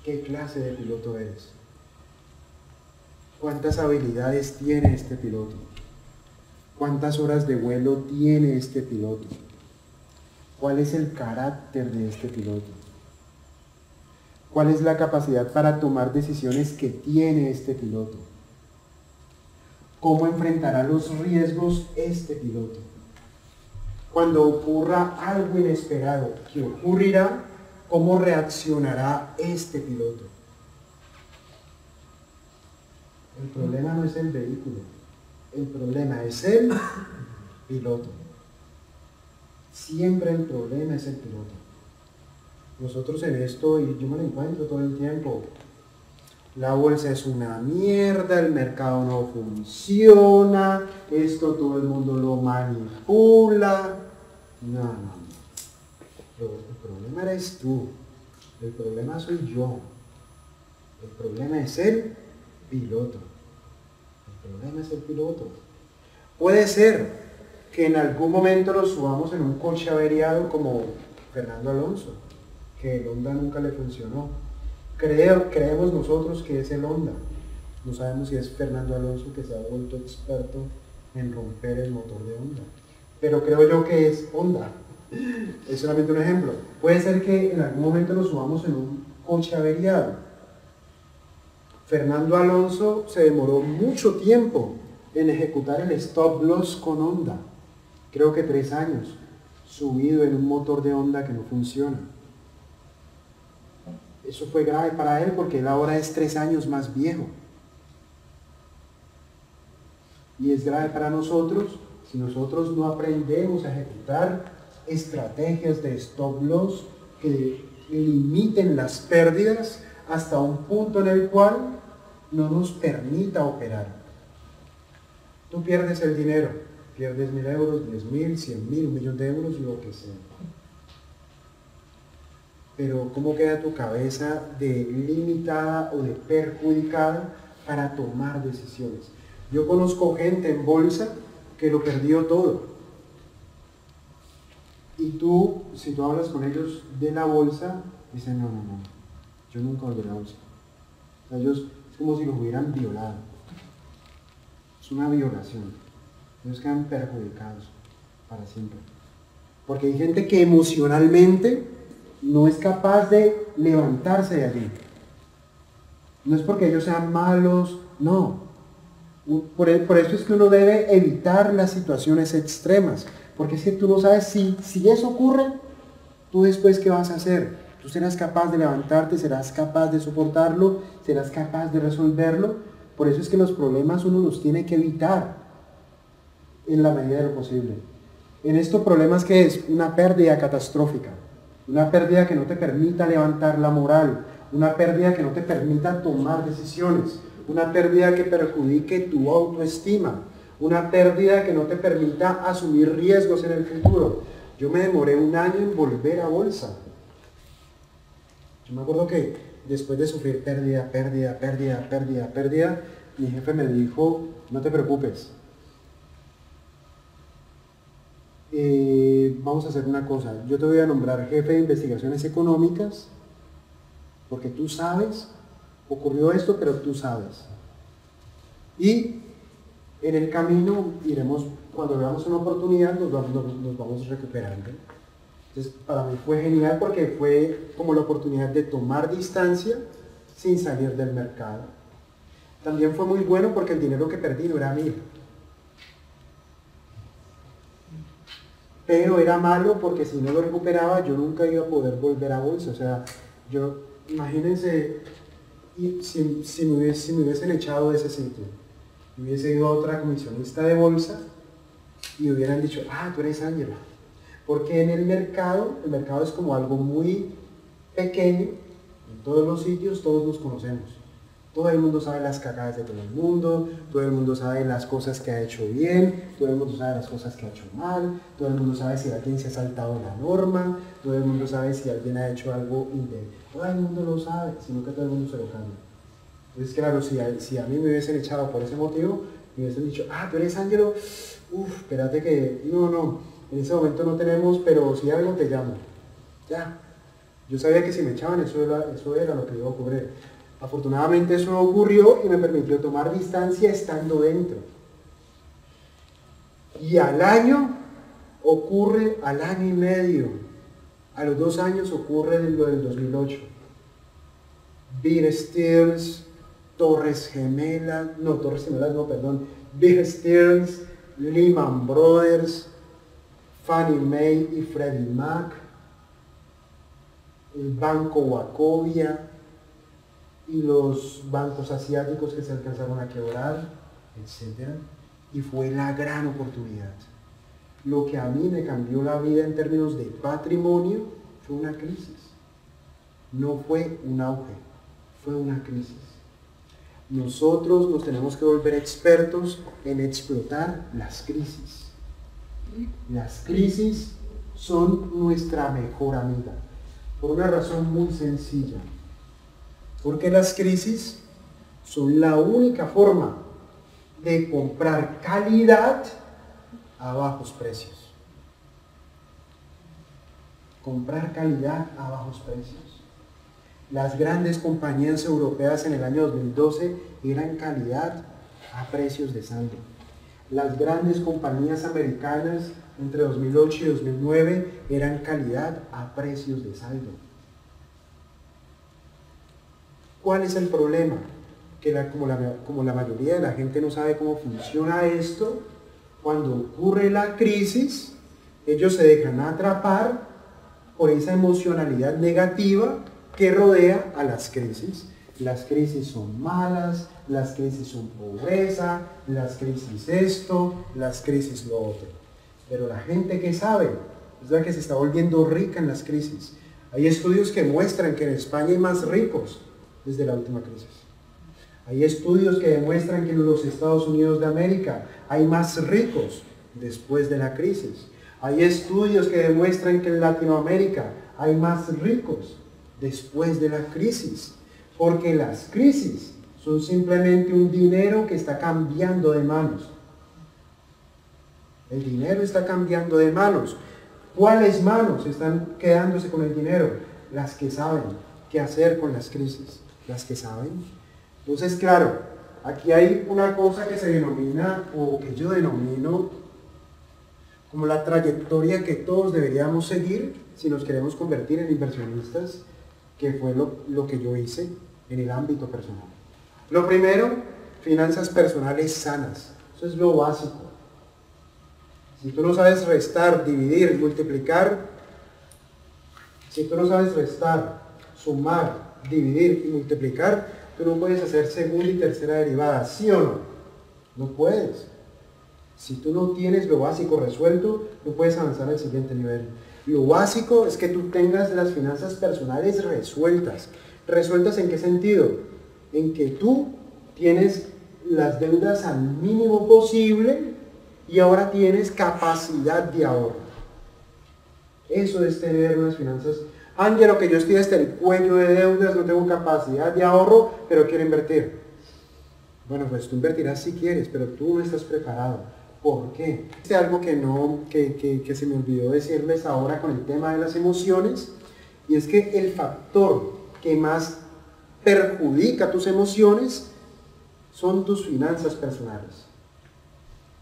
Speaker 1: ¿Qué clase de piloto eres? ¿Cuántas habilidades tiene este piloto? ¿Cuántas horas de vuelo tiene este piloto? ¿Cuál es el carácter de este piloto? ¿Cuál es la capacidad para tomar decisiones que tiene este piloto? ¿Cómo enfrentará los riesgos este piloto? Cuando ocurra algo inesperado, ¿qué ocurrirá? ¿Cómo reaccionará este piloto? El problema no es el vehículo, el problema es el piloto. Siempre el problema es el piloto. Nosotros en esto, y yo me lo encuentro todo el tiempo, la bolsa es una mierda, el mercado no funciona, esto todo el mundo lo manipula. No. El problema eres tú, el problema soy yo, el problema es el piloto. El problema es el piloto. Puede ser que en algún momento nos subamos en un coche averiado como Fernando Alonso, que el Honda nunca le funcionó. Creemos nosotros que es el Honda. No sabemos si es Fernando Alonso que se ha vuelto experto en romper el motor de Honda. Pero creo yo que es Honda. Es solamente un ejemplo. Puede ser que en algún momento nos subamos en un coche averiado. Fernando Alonso se demoró mucho tiempo en ejecutar el stop loss con Honda. Creo que 3 años, subido en un motor de Honda que no funciona. Eso fue grave para él porque él ahora es 3 años más viejo. Y es grave para nosotros si nosotros no aprendemos a ejecutar estrategias de stop loss que limiten las pérdidas hasta un punto en el cual no nos permita operar. Tú pierdes el dinero, pierdes 1.000 euros, 10.000, 100.000, 1.000.000 de euros, lo que sea. Pero ¿cómo queda tu cabeza de limitada o de perjudicada para tomar decisiones? Yo conozco gente en bolsa que lo perdió todo. Y tú, si tú hablas con ellos de la bolsa, dicen, no, yo nunca volveré a la bolsa. O sea, ellos es como si los hubieran violado. Es una violación. Ellos quedan perjudicados para siempre. Porque hay gente que emocionalmente no es capaz de levantarse de allí. No es porque ellos sean malos, no. Por eso es que uno debe evitar las situaciones extremas, porque es que tú no sabes si eso ocurre, tú después qué vas a hacer. Tú serás capaz de levantarte, serás capaz de soportarlo, serás capaz de resolverlo. Por eso es que los problemas uno los tiene que evitar en la medida de lo posible. En estos problemas, ¿qué es? Una pérdida catastrófica, una pérdida que no te permita levantar la moral, una pérdida que no te permita tomar decisiones, una pérdida que perjudique tu autoestima, una pérdida que no te permita asumir riesgos en el futuro. Yo me demoré 1 año en volver a bolsa. Yo me acuerdo que después de sufrir pérdida, mi jefe me dijo, no te preocupes, vamos a hacer una cosa, yo te voy a nombrar jefe de investigaciones económicas, porque tú sabes, ocurrió esto, pero tú sabes. Y en el camino iremos, cuando veamos una oportunidad, nos vamos recuperando. Entonces, para mí fue genial porque fue como la oportunidad de tomar distancia sin salir del mercado. También fue muy bueno porque el dinero que perdí no era mío. Pero era malo porque si no lo recuperaba, yo nunca iba a poder volver a bolsa. O sea, imagínense, si me hubiesen echado de ese sitio, hubiese ido a otra comisionista de bolsa y hubieran dicho, tú eres Ángela. Porque en el mercado es como algo muy pequeño, en todos los sitios todos nos conocemos. Todo el mundo sabe las cagadas de todo el mundo, todo el mundo sabe las cosas que ha hecho bien, todo el mundo sabe las cosas que ha hecho mal, todo el mundo sabe si alguien se ha saltado la norma, todo el mundo sabe si alguien ha hecho algo indebido. Todo el mundo lo sabe, sino que todo el mundo se lo cambia. Entonces, claro, si a mí me hubiesen echado por ese motivo, me hubiesen dicho, tú eres Ángelo, espérate que, no, en ese momento no tenemos, pero si algo te llamo. Ya. Yo sabía que si me echaban eso era lo que iba a ocurrir. Afortunadamente eso no ocurrió y me permitió tomar distancia estando dentro. Y al año ocurre, al año y medio, a los 2 años ocurre lo del 2008. Bear Stearns, Bear Stearns, Lehman Brothers, Fannie Mae y Freddie Mac, el Banco Wachovia y los bancos asiáticos que se alcanzaron a quebrar, etc. Y fue la gran oportunidad. Lo que a mí me cambió la vida en términos de patrimonio fue una crisis. No fue un auge, fue una crisis. Nosotros nos tenemos que volver expertos en explotar las crisis. Las crisis son nuestra mejor amiga, por una razón muy sencilla. Porque las crisis son la única forma de comprar calidad a bajos precios. Comprar calidad a bajos precios. Las grandes compañías europeas en el año 2012 eran calidad a precios de saldo. Las grandes compañías americanas entre 2008 y 2009 eran calidad a precios de saldo. ¿Cuál es el problema? Que como la mayoría de la gente no sabe cómo funciona esto, cuando ocurre la crisis, ellos se dejan atrapar por esa emocionalidad negativa que rodea a las crisis. Las crisis son malas, las crisis son pobreza, las crisis esto, las crisis lo otro. Pero la gente que sabe es la que se está volviendo rica en las crisis. Hay estudios que muestran que en España hay más ricos desde la última crisis. Hay estudios que demuestran que en los Estados Unidos de América hay más ricos después de la crisis. Hay estudios que demuestran que en Latinoamérica hay más ricos después de la crisis. Porque las crisis son simplemente un dinero que está cambiando de manos. El dinero está cambiando de manos. ¿Cuáles manos están quedándose con el dinero? Las que saben qué hacer con las crisis. Las que saben. Entonces, claro, aquí hay una cosa que se denomina, o que yo denomino, como la trayectoria que todos deberíamos seguir si nos queremos convertir en inversionistas, que fue lo que yo hice en el ámbito personal. Lo primero, finanzas personales sanas. Eso es lo básico. Si tú no sabes restar, dividir, multiplicar, si tú no sabes restar, sumar, dividir y multiplicar, tú no puedes hacer segunda y tercera derivada, ¿sí o no? No puedes. Si tú no tienes lo básico resuelto, no puedes avanzar al siguiente nivel. Lo básico es que tú tengas las finanzas personales resueltas. ¿Resueltas en qué sentido? En que tú tienes las deudas al mínimo posible y ahora tienes capacidad de ahorro. Eso es tener unas finanzas. Ángelo, que yo estoy hasta el cuello de deudas, no tengo capacidad de ahorro, pero quiero invertir. Bueno, pues tú invertirás si quieres, pero tú no estás preparado. ¿Por qué? Es algo que se me olvidó decirles ahora con el tema de las emociones, y es que el factor que más perjudica tus emociones son tus finanzas personales.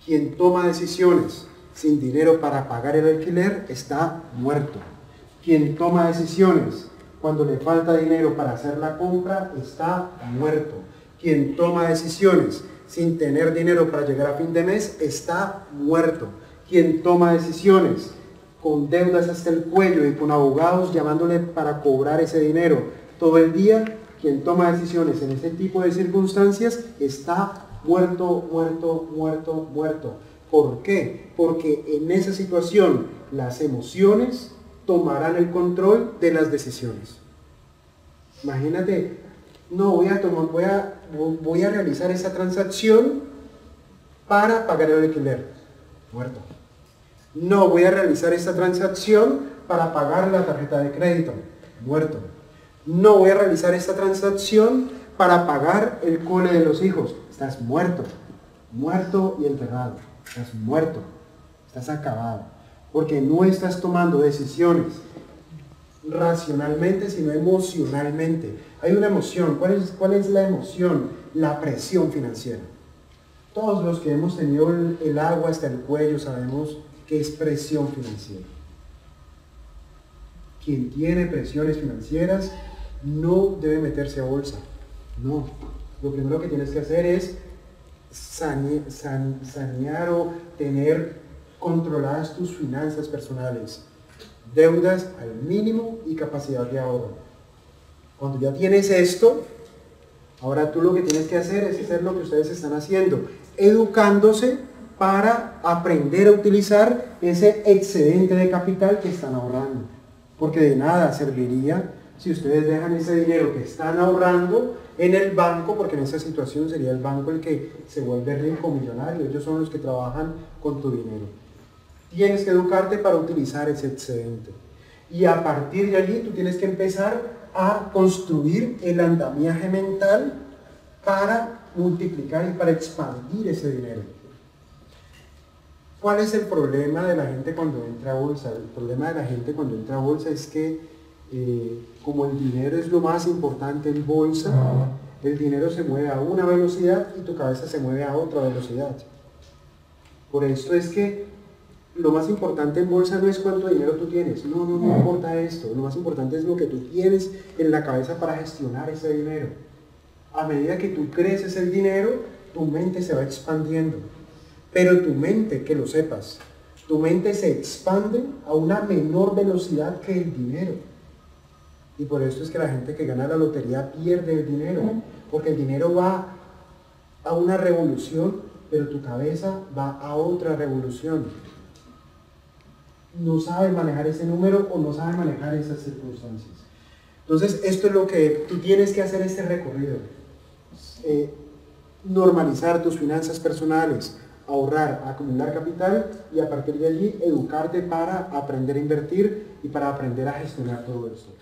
Speaker 1: Quien toma decisiones sin dinero para pagar el alquiler está muerto. Quien toma decisiones cuando le falta dinero para hacer la compra está muerto. Quien toma decisiones sin tener dinero para llegar a fin de mes está muerto. Quien toma decisiones con deudas hasta el cuello y con abogados llamándole para cobrar ese dinero todo el día, quien toma decisiones en ese tipo de circunstancias está muerto, muerto, muerto, muerto. ¿Por qué? Porque en esa situación las emociones tomarán el control de las decisiones. Imagínate, no voy a realizar esa transacción para pagar el alquiler. Muerto. No voy a realizar esta transacción para pagar la tarjeta de crédito. Muerto. No voy a realizar esta transacción para pagar el cole de los hijos. Estás muerto. Muerto y enterrado. Estás muerto. Estás acabado. Porque no estás tomando decisiones racionalmente, sino emocionalmente. Hay una emoción. ¿Cuál es la emoción? La presión financiera. Todos los que hemos tenido el agua hasta el cuello sabemos qué es presión financiera. Quien tiene presiones financieras no debe meterse a bolsa. No. Lo primero que tienes que hacer es sanear o tener controladas tus finanzas personales. Deudas al mínimo y capacidad de ahorro. Cuando ya tienes esto, ahora tú lo que tienes que hacer es hacer lo que ustedes están haciendo, educándose para aprender a utilizar ese excedente de capital que están ahorrando. Porque de nada serviría si ustedes dejan ese dinero que están ahorrando en el banco, porque en esa situación sería el banco el que se vuelve rico, millonario. Ellos son los que trabajan con tu dinero. Tienes que educarte para utilizar ese excedente. Y a partir de allí tú tienes que empezar a construir el andamiaje mental para multiplicar y para expandir ese dinero. ¿Cuál es el problema de la gente cuando entra a bolsa? El problema de la gente cuando entra a bolsa es que como el dinero es lo más importante en bolsa, el dinero se mueve a una velocidad y tu cabeza se mueve a otra velocidad. Por esto es que lo más importante en bolsa no es cuánto dinero tú tienes, no importa esto, lo más importante es lo que tú tienes en la cabeza para gestionar ese dinero. A medida que tú creces el dinero, tu mente se va expandiendo, pero tu mente, que lo sepas, tu mente se expande a una menor velocidad que el dinero. Y por esto es que la gente que gana la lotería pierde el dinero, porque el dinero va a una revolución, pero tu cabeza va a otra revolución. No sabe manejar ese número o no sabe manejar esas circunstancias. Entonces, esto es lo que tú tienes que hacer, este recorrido. Normalizar tus finanzas personales, ahorrar, acumular capital y a partir de allí educarte para aprender a invertir y para aprender a gestionar todo esto.